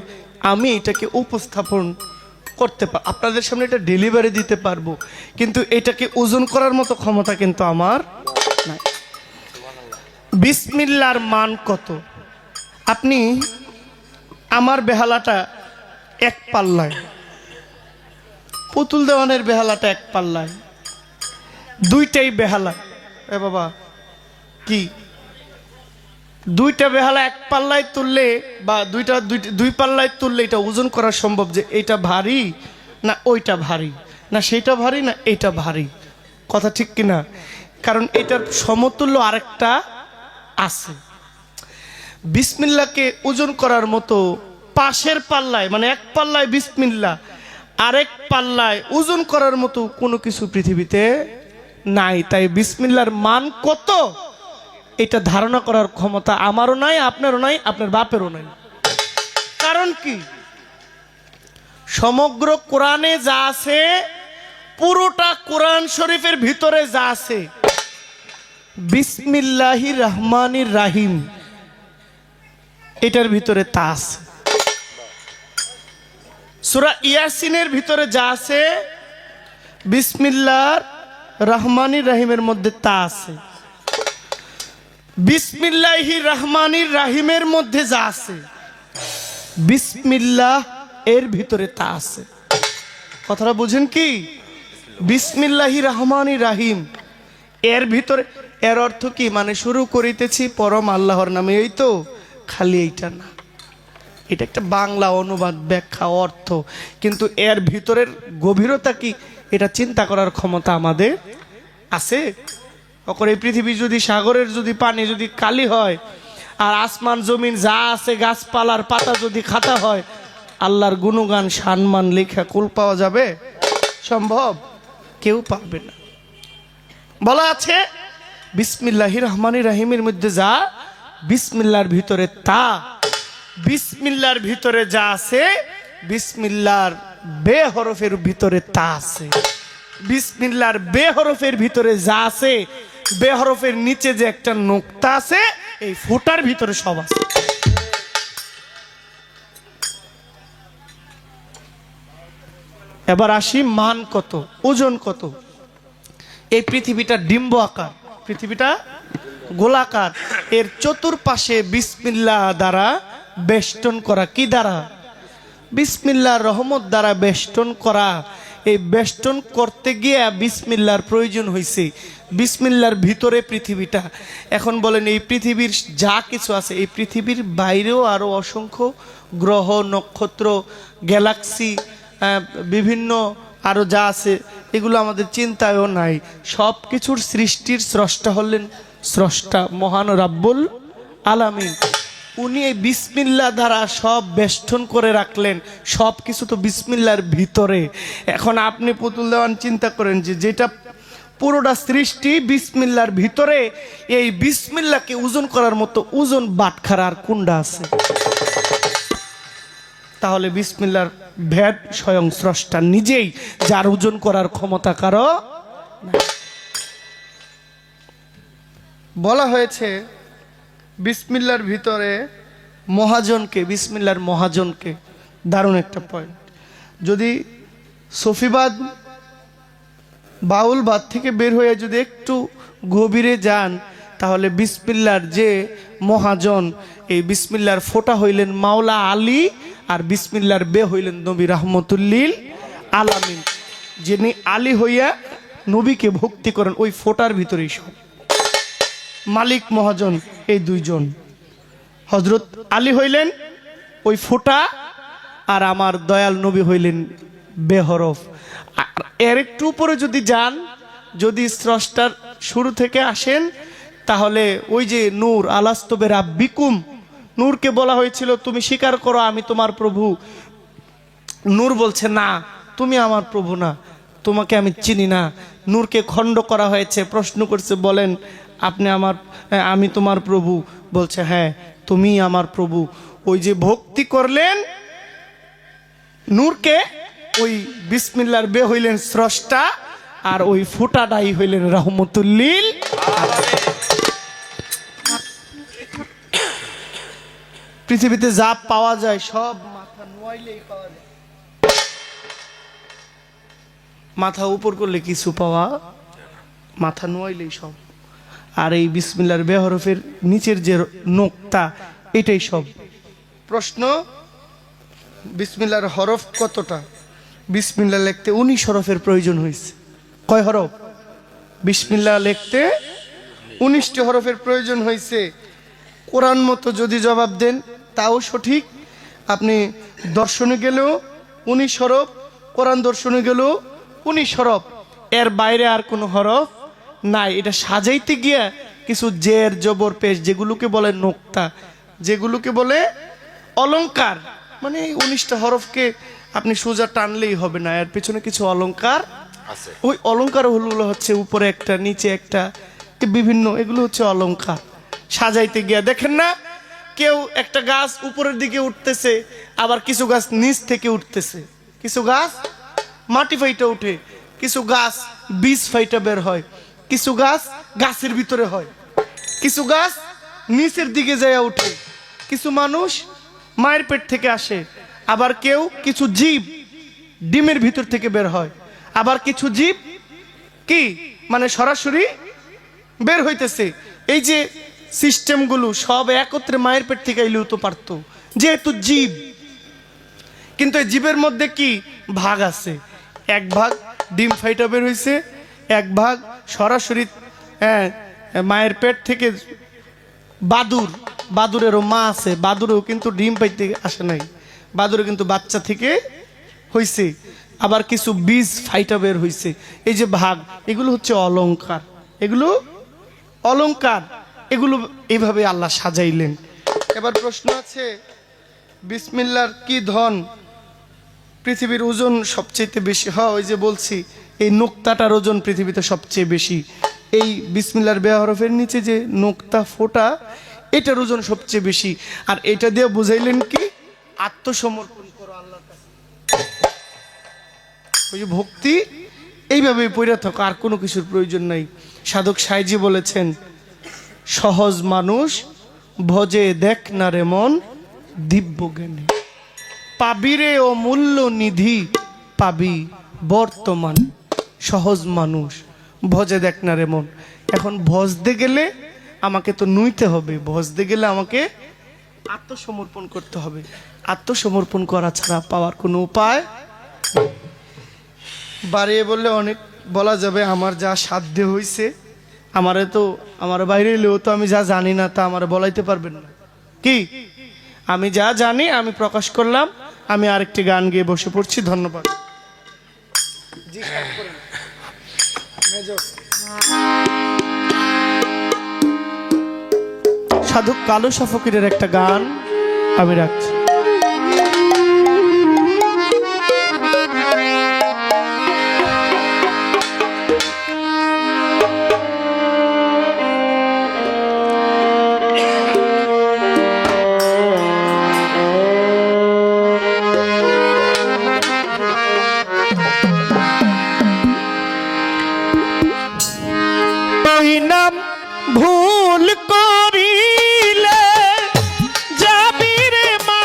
Speaker 3: আমি এটাকে উপস্থাপন করতে পার, আপনাদের সামনে এটা ডেলিভারি দিতে পারবো, কিন্তু এটাকে ওজন করার মতো ক্ষমতা কিন্তু আমার নাই। বিসমিল্লাহর মান কত। আপনি আমার বেহালাটা এক পাল্লায়, পুতুল দেওয়ানের বেহালাটা এক পাল্লায়, দুইটাই বেহালা। এ বাবা কি দুইটা বেহালা এক পাল্লায় তুললে বা দুই পাল্লায় তুললে এটা ওজন করা সম্ভব যে এটা ভারী না ওইটা ভারী, না সেটা ভারী না এটা ভারী। কথা ঠিক কিনা? কারণ এটার সমতুল্য আরেকটা আছে। বিসমিল্লাহকে ওজন করার মতো পাশের পাল্লায়, মানে এক পাল্লায় বিসমিল্লাহ, আরেক পাল্লায় ওজন করার মতো কোনো কিছু পৃথিবীতে নাই। তাই বিসমিল্লাহর মান কত এটা ধারণা করার ক্ষমতা আমারও নাই, আপনারও নাই, আপনার বাপেরও নাই। কারণ কি? সমগ্র কোরআনে যা আছে, পুরোটা কোরআন শরীফের ভিতরে যা আছে, বিসমিল্লাহির রহমানির রাহিম এটার ভিতরে তা আছে। সূরা ইয়াসিনের ভিতরে যা আছে, বিসমিল্লাহির রহমানির রাহিমের মধ্যে তা আছে। বিসমিল্লাহির রহমানির রাহিমের মধ্যে যা আছে, বিসমিল্লাহ এর ভিতরে তা আছে। কথাটা বুঝেন কি? বিসমিল্লাহির রহমানির রাহিম এর ভিতরে, এর অর্থ কি? মানে শুরু করিতেছি পরম আল্লাহর নামে, এই তো, খালি এইটা না, এটা একটা বাংলা অনুবাদ, ব্যাখ্যা, অর্থ। কিন্তু এর ভিতরের গভীরতা কি এটা চিন্তা করার ক্ষমতা আমাদের আছে? এই পৃথিবী যদি, সাগরের যদি পানি যদি কালি হয়, আর আসমান জমিন যা আছে গাছপালার পাতা যদি খাতা হয়, আল্লাহর গুণগান সম্মান লেখা কুল পাওয়া যাবে? সম্ভব? কেউ পারবে না। বলা আছে বিসমিল্লাহির রহমানির রাহিমের মধ্যে যা, বিসমিল্লাহর ভিতরে তা। বিসমিল্লাহর ভিতরে যা আছে, বিসমিল্লাহর বে হরফের ভিতরে তা আছে। বিসমিল্লাহর বে হরফের ভিতরে যা আছে, বে হরফের নিচে যে একটা নোক্তা আছে, এই ফোঁটার ভিতরে সব আছে। এবার আসি মান কত, ওজন কত। এই পৃথিবীটা ডিম্ব আকার, পৃথিবীটা গোলাকার, এর চতুর্পাশে বিসমিল্লাহ দ্বারা বেষ্টন করা। কি দ্বারা? বিসমিল্লাহর রহমত দ্বারা বেষ্টন করা। এই বেষ্টন করতে গিয়ে বিসমিল্লাহর প্রয়োজন হয়েছে। বিসমিল্লাহর ভিতরে পৃথিবীটা। এখন বলেন, এই পৃথিবীর যা কিছু আছে, এই পৃথিবীর বাইরেও আরো অসংখ্য গ্রহ, নক্ষত্র, গ্যালাক্সি, বিভিন্ন আরো যা আছে, এগুলো আমাদের চিন্তায়ও নাই। সব কিছুর সৃষ্টির স্রষ্টা হলেন স্রষ্টা মহান রাব্বুল আলামিন। উনি এই বিসমিল্লাহ দ্বারা সব বেষ্টন করে রাখলেন। সব কিছু তো বিসমিল্লাহর ভিতরে। এখন আপনি পুতুল দেওয়ান চিন্তা করেন যে যেটা পুরোটা সৃষ্টি বিসমিল্লাহর ভিতরে, এই বিসমিল্লাহকে ওজন করার মতো ওজন বাটখারা আর কুন্ডা আছে? তাহলে বিসমিল্লাহর ভেদ স্বয়ং স্রষ্টা নিজেই, যার ওজন করার ক্ষমতা কারো নাই। বলা হয়েছে বিসমিল্লাহর ভিতরে মহাজনকে, বিসমিল্লাহর মহাজনকে। দারুণ একটা পয়েন্ট। যদি সফিবাদ বাউল বাদ থেকে বের হয়ে যদি একটু গভীরে যান তাহলে বিসমিল্লার যে মহাজন, এই বিসমিল্লার ফোঁটা হইলেন মাওলা আলী, আর বিসমিল্লার বে হইলেন নবী রাহমতুল্লিল আলামিন। যিনি আলী হইয়া নবীকে ভক্তি করেন, ওই ফোঁটার ভিতরেই সব। মালিক মহাজন এই দুইজন, হজরত আলী হইলেন ওই ফোঁটা, আর আমার দয়াল নবী হইলেন বেহরফ। আর এর একটু উপরে যদি যান, যদি স্রষ্টার শুরু থেকে আসেন, তাহলে ওই যে নূর আলাস্তবে রাব্বিকুম, নূরকে বলা হয়েছিল তুমি স্বীকার করো আমি তোমার প্রভু। নূর বলছে না, তুমি আমার প্রভু না, তোমাকে আমি চিনি না। নূরকে খণ্ড করা হয়েছে, প্রশ্ন করছে বলেন আপনি আমার, আমি তোমার প্রভু, বলছে হ্যাঁ তুমি আমার প্রভু। ওই যে ভক্তি করলেন নূরকে, ওই বিসমিল্লার বে হইলেন স্রষ্টা, আর ওই ফোঁটাটাই হইলেন রহমতুল্লিল। পৃথিবীতে যা পাওয়া যায় সব মাথা নোয়াইলেই পাওয়া যায়, মাথা উপর করলে কিছু পাওয়া, মাথা নোয়াইলেই সব। আর এই বিসমিল্লার বেহরফের নিচের যে নোক্তা, এটাই সব। প্রশ্ন, বিসমিল্লার হরফ কতটা? বিসমিল্লাহ লিখতে 19 হরফের প্রয়োজন হয়েছে। কয় হরফ? বিসমিল্লাহ লিখতে 19টি হরফের প্রয়োজন হয়েছে। কোরআন মতো যদি জবাব দেন তাও সঠিক। আপনি দর্শনে গেলেও 19 হরফ, কোরআন দর্শনে গেলেও 19 হরফ, এর বাইরে আর কোনো হরফ নাই। এটা সাজাইতে গিয়া কিছু জের জবর পেশ, যেগুলোকে বলে নোক্তা, যেগুলোকে বলে অলংকার, মানে 19টা হরফকে আপনি সোজা টানলেই হবে না, এর পেছনে কিছু অলংকার আছে। ওই অলংকার হলো হচ্ছে উপরে একটা নিচে একটা, বিভিন্ন, এগুলো হচ্ছে অলংকার। সাজাইতে গিয়া দেখেন না, কেউ একটা গাছ উপরের দিকে উঠতেছে, আবার কিছু গাছ নিচ থেকে উঠতেছে, কিছু গাছ মাটি ফাইটা উঠে, কিছু গাছ বীজ ফাইটা বের হয়, কিছু গাছ গাছের ভিতরে হয়, কিছু গাছ নিচের দিকে যায় উঠে, কিছু মানুষ মায়ের পেট থেকে আসে, আবার কেউ কিছু জীব ডিমের ভিতর থেকে বের হয়, আবার কিছু জীব কি মানে সরাসরি বের হইতেছে। এই যে সিস্টেমগুলো সব একত্রে মায়ের পেট থেকে এলেও তো পারতো, যেহেতু জীব। কিন্তু এই জীবের মধ্যে কি ভাগ আছে, এক ভাগ ডিম ফাইটা বের হয়েছে, এক ভাগ সরাসরি মায়ের পেট থেকে। বাদুর, বাদুরেরও মা আছে, বাদুরেও কিন্তু ডিম পাইতে আসে নাই, বাদুরে কিন্তু বাচ্চা থেকে হইছে, আবার কিছু বীজ ফাইটা বের হইছে। এই যে ভাগ, এগুলো হচ্ছে অলংকার, এগুলো অলংকার, এগুলো এইভাবে আল্লাহ সাজাইলেন। এবার প্রশ্ন আছে, বিসমিল্লার কি ধন? পৃথিবীর ওজন সবচেয়ে বেশি হয়, ওই যে বলছি এই নোক্তাটার ওজন পৃথিবীতে সবচেয়ে বেশি। এই বিসমিল্লার বেহরফের নিচে যে নোক্তা ফোঁটা, এটার ওজন সবচেয়ে বেশি। আর এটা দিয়ে বুঝাইলেন কি? আত্মসমর্পণ করো আল্লাহর কাছে। ওই যে ভক্তি, এইভাবে পড়ে থাকো, আর কোনো কিছুর প্রয়োজন নাই। সাধক সাইজি বলেছেন, সহজ মানুষ ভজে দেখ না রে মন দিব্য জ্ঞানে, পাবিরে ও মূল্য নিধি পাবি বর্তমান। সহজ মানুষ ভজে দেখ না রে মন। এখন ভজতে গেলে আমাকে তো নুইতে হবে, ভজতে গেলে আমাকে আত্মসমর্পণ করতে হবে। আত্মসমর্পণ করা ছাড়া পাওয়ার কোনো উপায়। বাড়িয়ে বললে অনেক বলা যাবে, আমার যা সাধ্য হয়েছে, আমারে তো আমার বাইরে এলেও তো আমি যা জানি না তা আমার বলাইতে পারবেন না। কি আমি যা জানি আমি প্রকাশ করলাম। আমি আরেকটি গান গিয়ে বসে পড়ছি। ধন্যবাদ। সাধক কালু ফকিরের একটা গান আমি রাখছি। নাম ভুল করিলে যাবি রে মা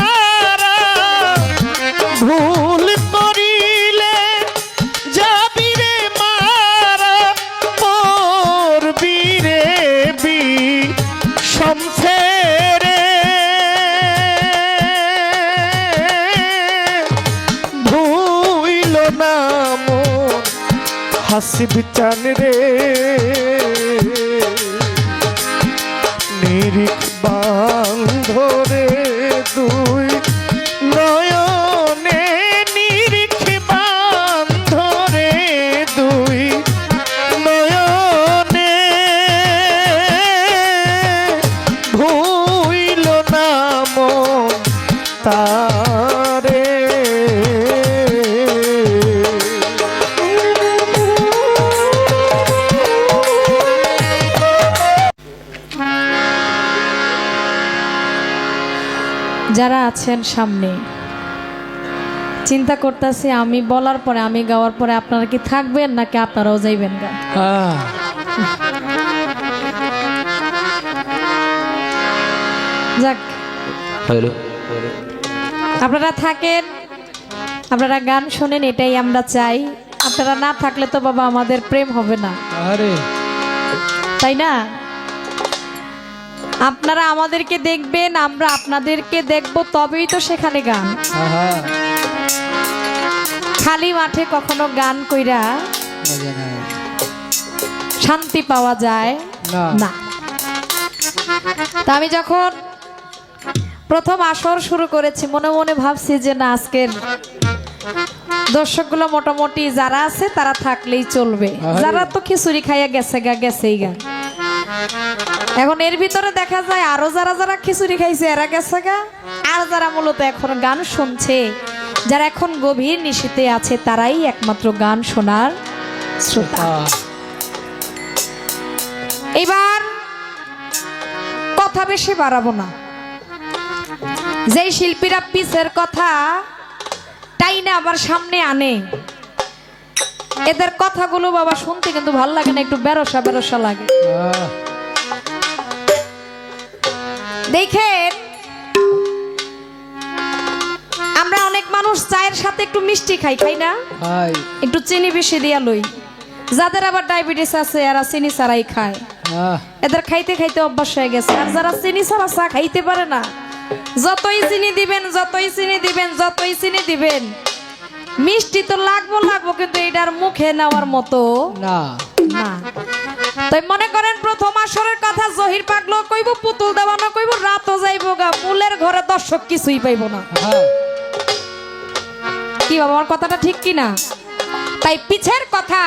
Speaker 3: রে নিরিখ বান্ধরে দুই নয়নে নিরিখ বান্ধরে দুই নয়নে ভুইল না মন তারে
Speaker 1: যারা আছেন সামনে চিন্তা করতেছি আমি বলার পরে আমি গাওয়ার পরে আপনারা কি থাকবেন নাকি আপনারাও যাইবেন গা?
Speaker 2: হ্যাঁ
Speaker 1: যাক আপনারা থাকেন, আপনারা গান শোনেন, এটাই আমরা চাই। আপনারা না থাকলে তো বাবা আমাদের প্রেম হবে না,
Speaker 2: আরে
Speaker 1: তাই না? আপনারা আমাদেরকে দেখবেন, আমরা আপনাদেরকে দেখব, তবেই তো সেখানে গান।
Speaker 2: হ্যাঁ
Speaker 1: খালি মাঠে কখনো গান কইরা
Speaker 2: মজা নাই
Speaker 1: শান্তি পাওয়া যায়
Speaker 2: না।
Speaker 1: না। তা আমি যখন প্রথম আসর শুরু করেছি মনে মনে ভাবছি যে না, আজকের দর্শকগুলো মোটামুটি যারা আছে তারা থাকলেই চলবে, যারা তো খিচুড়ি খাইয়া গেছে গা গেছেই গা। এখন এর ভিতরে দেখা যায় আরো যারা যারা খিচুড়ি খাইছে এরা গেছে গা, আর যারা মূলত এখন গান শুনছে, যারা এখন গভীর নিশীতে আছে, তারাই একমাত্র গান শোনার শ্রোতা। এবার কথা বেশি বাড়াবো না। যেই শিল্পীরা পিসের কথা তাই না আবার সামনে আনে, এদের কথাগুলো বাবা শুনতে কিন্তু ভালো লাগে না, একটু বেরসা বেরসা লাগে। দেখেন আমরা অনেক মানুষ চায়ের সাথে একটু মিষ্টি খাই, খাই না? একটু চিনি বেশি দিয়া লই। যাদের আবার ডায়াবেটিস আছে এরা চিনি ছাড়াই খায়, এদের খাইতে খাইতে অভ্যাস হয়ে গেছে। আর যারা চিনি ছাড়া চা খাইতে পারে না, যতই চিনি দিবেন যতই চিনি দিবেন যতই চিনি দিবেন, মিষ্টি তো লাগবো লাগবো, কিন্তু এটার মুখে নেওয়ার মতো
Speaker 2: না
Speaker 1: না। তাই মনে করেন প্রথম আসরের কথা জহির পাগলো কইব, পুতুল দেওয়ানো কইব, রাতও যাইব গা, মূলের ঘরে দর্শক কিছুই পাইব না। কি বাবা আমার কথাটা ঠিক কি না? তাই পিছের কথা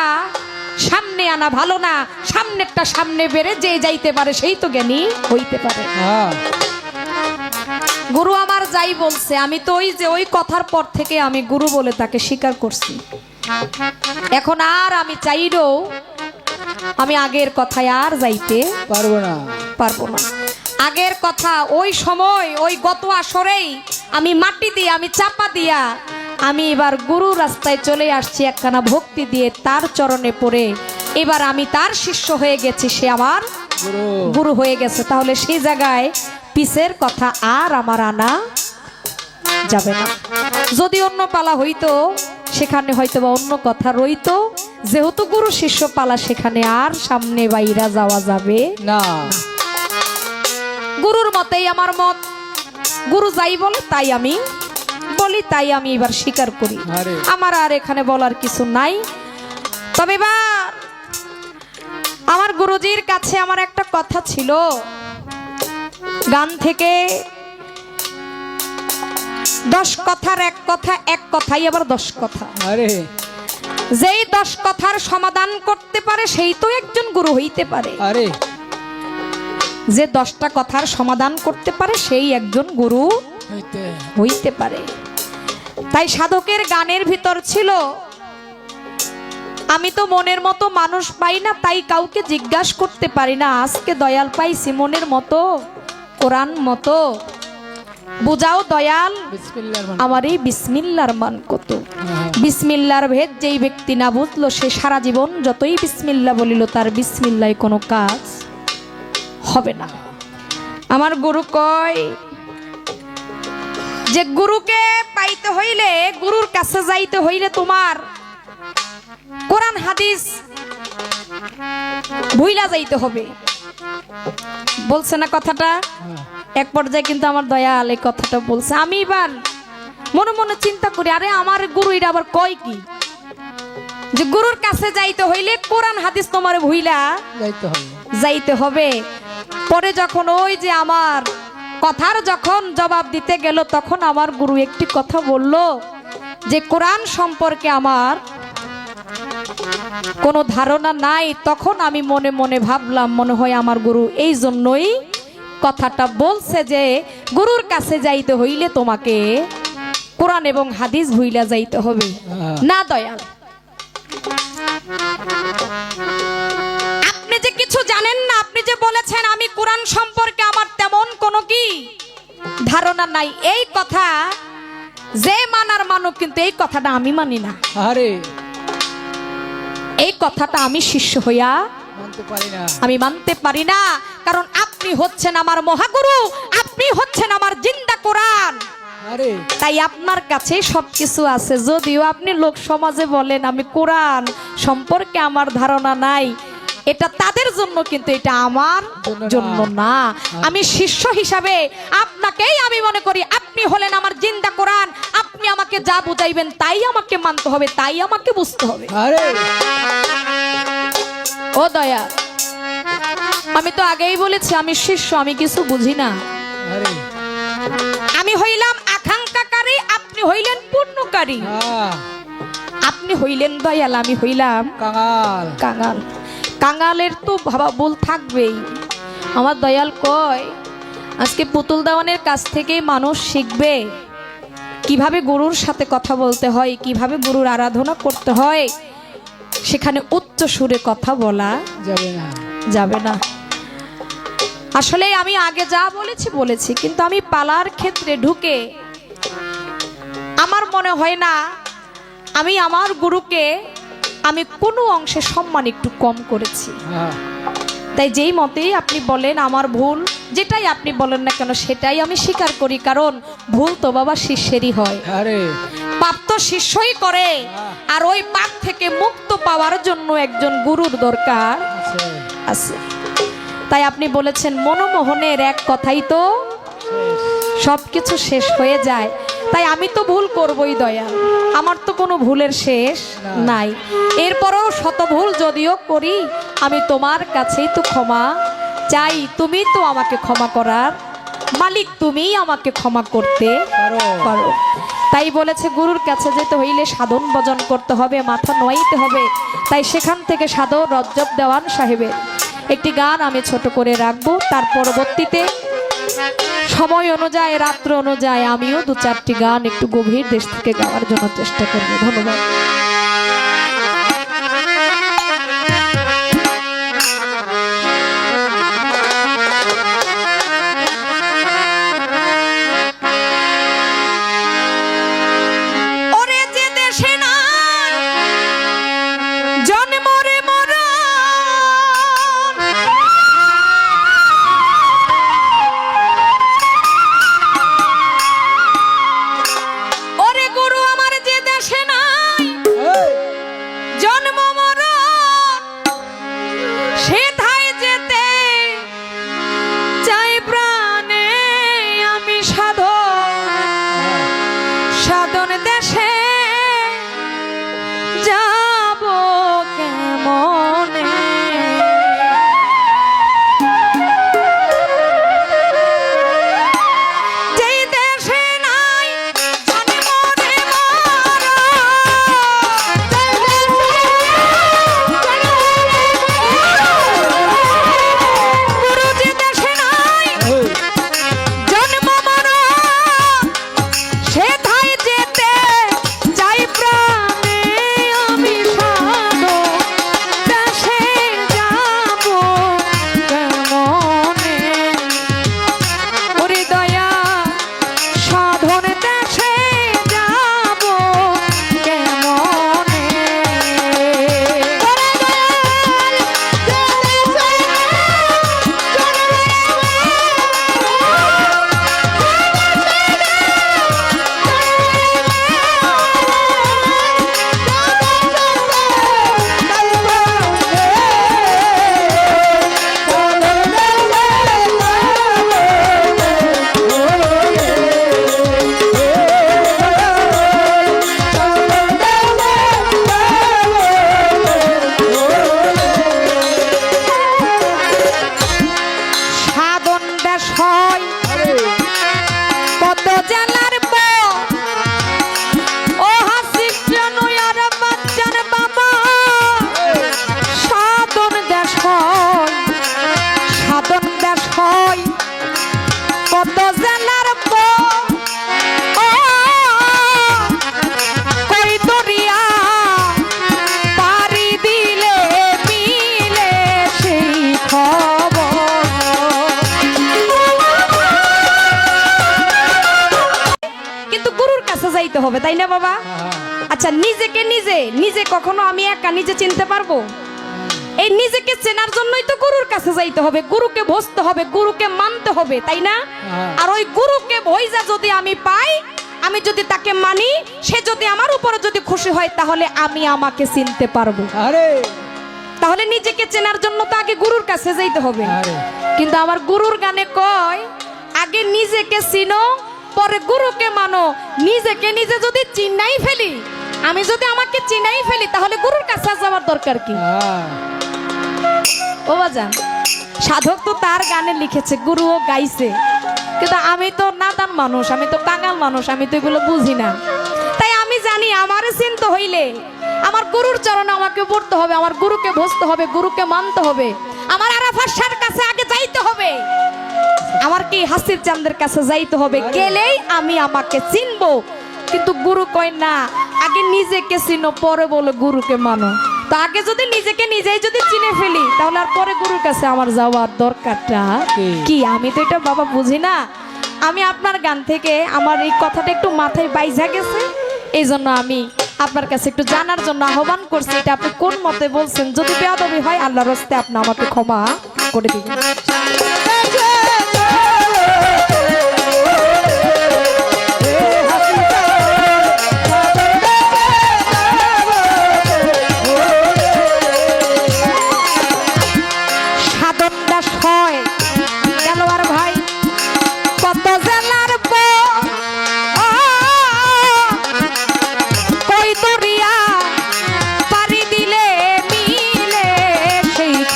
Speaker 1: সামনে আনা ভালো না, সামনেরটা সামনে বেড়ে যে যাইতে পারে সেই তো জ্ঞানী হইতে পারে। গুরু আমার যাই বলছে, আমি তো ওই যে ওই কথার পর থেকে আমি গুরু বলে তাকে স্বীকার করছি। এখন আর আমি চাইলেও আমি আগের কথায় আর যাইতে পারবো না। আগের কথা ওই সময় ওই গত আসরেই আমি মাটি দিয়ে আমি চাপা দিয়া আমি এবার গুরু রাস্তায় চলে আসছি, একখানা ভক্তি দিয়ে তার চরণে পড়ে এবার আমি তার শিষ্য হয়ে গেছি, সে আমার গুরু হয়ে গেছে। তাহলে সেই জায়গায় পিসের কথা আর আমার আনা যাবে না। যদি অন্য পালা হইতো সেখানে হয়তো বা অন্য কথা রইতো, যেহেতু গুরু শিষ্য পালা সেখানে আর সামনে বাইরা যাওয়া যাবে
Speaker 2: না।
Speaker 1: গুরুর মতেই আমার মত, গুরু যাই বলে তাই আমি বলি, তাই আমি এবার স্বীকার করি। আমার আর এখানে বলার কিছু নাই। তবে এবার আমার গুরুজির কাছে আমার একটা কথা ছিল, গান থেকে 10 কথার এক কথা, এক কথাই আবার 10 কথা। যেই 10 কথার সমাধান করতে পারে সেই তো একজন গুরু হইতে পারে। যে 10টা কথার সমাধান করতে পারে সেই একজন গুরু হইতে পারে। তাই সাধকের গানের ভিতর ছিল, আমি তো মনের মতো মানুষ পাই না, তাই কাউকে জিজ্ঞাসা করতে পারি না। আজকে দয়াল পাইছি মনের মতো, কোরআন মতো, বুঝাও দয়াল আমার এই বিসমিল্লার মান কত। বিসমিল্লার ভেদ যেই ব্যক্তি না বুঝলো, সে সারা জীবন যতই বিসমিল্লা বলিল তার বিসমিল্লায় কোনো কাজ হবে না। আমার গুরু কয় যে গুরুকে পাইতে হইলে, গুরুর কাছে যাইতে হইলে তোমার কোরআন হাদিস ভুইলা যাইতে হবে। বলছে না কথাটা? এক পর্যায়ে কিন্তু আমার দয়াল এই কথাটা বলছে। আমি এবার মনে মনে চিন্তা করি, আরে আমার গুরু এটা আবার কয় কি? যে গুরুর কাছে যাইতে হইলে কোরআন হাদিস তোমার ভুইলা
Speaker 2: যাইতে হবে।
Speaker 1: যাইতে হবে। পরে যখন ওই যে আমার কথার যখন জবাব দিতে গেল, তখন আমার গুরু একটি কথা বলল যে কোরআন সম্পর্কে আমার কোনো ধারণা নাই। তখন আমি মনে মনে ভাবলাম, মনে হয় আমার গুরু এই জন্যই কথাটা বলছে যে গুরুর কাছে যাইতে হইলে তোমাকে কোরআন এবং হাদিস ভুইলা যাইতে হবে। না দয়াল, আপনি যে কিছু জানেন না। আপনি যে বলেছেন আমি কোরআন সম্পর্কে আমার তেমন কোনো কি ধারণা নাই, এই কথা যে মানার মানুষ, কিন্তু এই কথাটা আমি মানি না।
Speaker 2: আরে
Speaker 1: এই কথাটা আমি শিষ্য হইয়া
Speaker 2: মানতে পারি না।
Speaker 1: আমি মানতে পারি না। কারণ আপনি হচ্ছেন আমার মহাগুরু, আপনি হচ্ছেন আমার জিন্দা কোরআন।
Speaker 2: আরে
Speaker 1: তাই আপনার কাছে সবকিছু আছে। যদিও আপনি লোক সমাজে বলেন আমি কোরআন সম্পর্কে আমার ধারণা নাই, এটা তাদের জন্য, কিন্তু এটা আমার জন্য না। আমি শিষ্য হিসাবে আপনাকেই আমি মনে করি আপনি হলেন আমার জিন্দা কোরআন। আপনি আমাকে যা বুঝাইবেন তাই আমাকে মানতে হবে, তাই আমাকে বুঝতে হবে।
Speaker 2: আরে
Speaker 1: ও দয়া, আমি তো আগেই বলেছি আমি শিষ্য, আমি কিছু বুঝি না।
Speaker 2: আরে
Speaker 1: আমি হইলাম আকাঙ্ক্ষাকারী, আপনি হইলেন পূর্ণকারী। আপনি হইলেন দয়াল, আমি হইলাম
Speaker 2: কাঙাল।
Speaker 1: কাঙাল। কাঙালের তো ভাবা ভুল থাকবেই। আমার দয়াল কয় আজকে পুতুল দেওয়ানের কাছ থেকেই মানুষ শিখবে কিভাবে গুরুর সাথে কথা বলতে হয়, কিভাবে গুরুর আরাধনা করতে হয়। সেখানে উচ্চ সুরে কথা বলা
Speaker 2: যাবে না,
Speaker 1: যাবে না। আসলে আমি আগে যা বলেছি, কিন্তু আমি পালার ক্ষেত্রে ঢুকে আমার মনে হয় না আমি আমার গুরুকে আমি কোনো অংশে সম্মান একটু কম করেছি। তাই যেই মতেই আপনি বলেন আমার ভুল, যেটাই আপনি বলেন না কেন সেটাই আমি স্বীকার করি। কারণ ভুল তো বাবা শিষ্যেরই হয়,
Speaker 2: আরে
Speaker 1: পাপ তো শিষ্যই করে। আর ওই পাপ থেকে মুক্ত পাওয়ার জন্য একজন গুরুর দরকার আছে। তাই আপনি বলেছেন মনোমোহনের এক কথাই তো সবকিছু শেষ হয়ে যায়। তাই আমি তো ভুল করবই দয়া, আমার তো কোনো ভুলের শেষ নাই। এরপরও শত ভুল যদিও করি, আমি তোমার কাছেই তো ক্ষমা চাই। তুমি তো আমাকে ক্ষমা করার মালিক, তুমিই আমাকে ক্ষমা করতে পারো। তাই বলেছে গুরুর কাছে যেতে হইলে সাধন ভজন করতে হবে, মাথা নোয়াইতে হবে। তাই সেখান থেকে সাধন রজ্জব দেওয়ান সাহেবের একটি গান আমি ছোট করে রাখবো। তার পরবর্তীতে সময় অনুযায়ী, রাত্র অনুযায়ী আমিও দু চারটি গান একটু গভীর দেশ থেকে গাওয়ার জন্য চেষ্টা করব। ধন্যবাদ। সাধন দেশে যাব কেমনে, যেই দেশে নাই জন্ম রে মরণ, যাইতে হবে, তাই না বাবা?
Speaker 2: হ্যাঁ।
Speaker 1: আচ্ছা, নিজেকে নিজে কখনো আমি একা নিজে চিনতে পারবো? এই নিজেকে চেনার জন্যই তো গুরুর কাছে যাইতে হবে, গুরুকে বসতে হবে, গুরুকে মানতে হবে, তাই না?
Speaker 2: হ্যাঁ।
Speaker 1: আর ওই গুরুকে ভইজা যদি আমি পাই, আমি যদি তাকে মানি, সে যদি আমার উপরে যদি খুশি হয়, তাহলে আমি আমাকে চিনতে পারবো।
Speaker 2: আরে
Speaker 1: তাহলে নিজেকে চেনার জন্য তো আগে গুরুর কাছে যাইতে হবে।
Speaker 2: আরে
Speaker 1: কিন্তু আমার গুরুর গানে কয়, আগে নিজেকে চিনো, পরে গুরুকে মানো। নিজেকে নিজে যদি চিনাই ফেলি, আমি যদি আমাকে চিনাই ফেলি, তাহলে গুরুর কাছে যাওয়ার দরকার কি?
Speaker 2: হ্যাঁ।
Speaker 1: ও বাজান, সাধক তো তার গানে লিখেছে, গুরুও গাইছে, কিন্তু আমি তো নাদান মানুষ, আমি তো কাঙাল মানুষ, আমি তো এগুলো বুঝি না। তাই আমি জানি আমারে চিনতে হইলে আমার গুরুর চরণে আমাকে পড়তে হবে, আমার গুরুকে বসতে হবে, গুরুকে মানতে হবে, আমার আরাফাত শাহর কাছে আগে যাইতে হবে, আমার কি হাসির চাঁদের কাছে যাইতে হবে, গেলেই আমি আমাকে চিনবো। কিন্তু গুরু কয় না, আগে নিজেকে চিনো, পরে বলে গুরুকে মানো। তো আগে যদি নিজেকে নিজেই যদি চিনে ফেলি, তাহলে আর পরে গুরুর কাছে আমার যাওয়ার দরকারটা কি? আমি তো এটা বাবা বুঝি না। আমি আপনার গান থেকে আমার এই কথাটা একটু মাথায় বাইজা গেছে, এই জন্য আমি আপনার কাছে একটু জানার জন্য আহ্বান করছি, এটা আপনি কোন মতে বলছেন? যদি বেয়াদবি হয়, আল্লাহর রাস্তে আপনি আমাকে ক্ষমা করে দিবেন।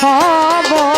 Speaker 1: খবর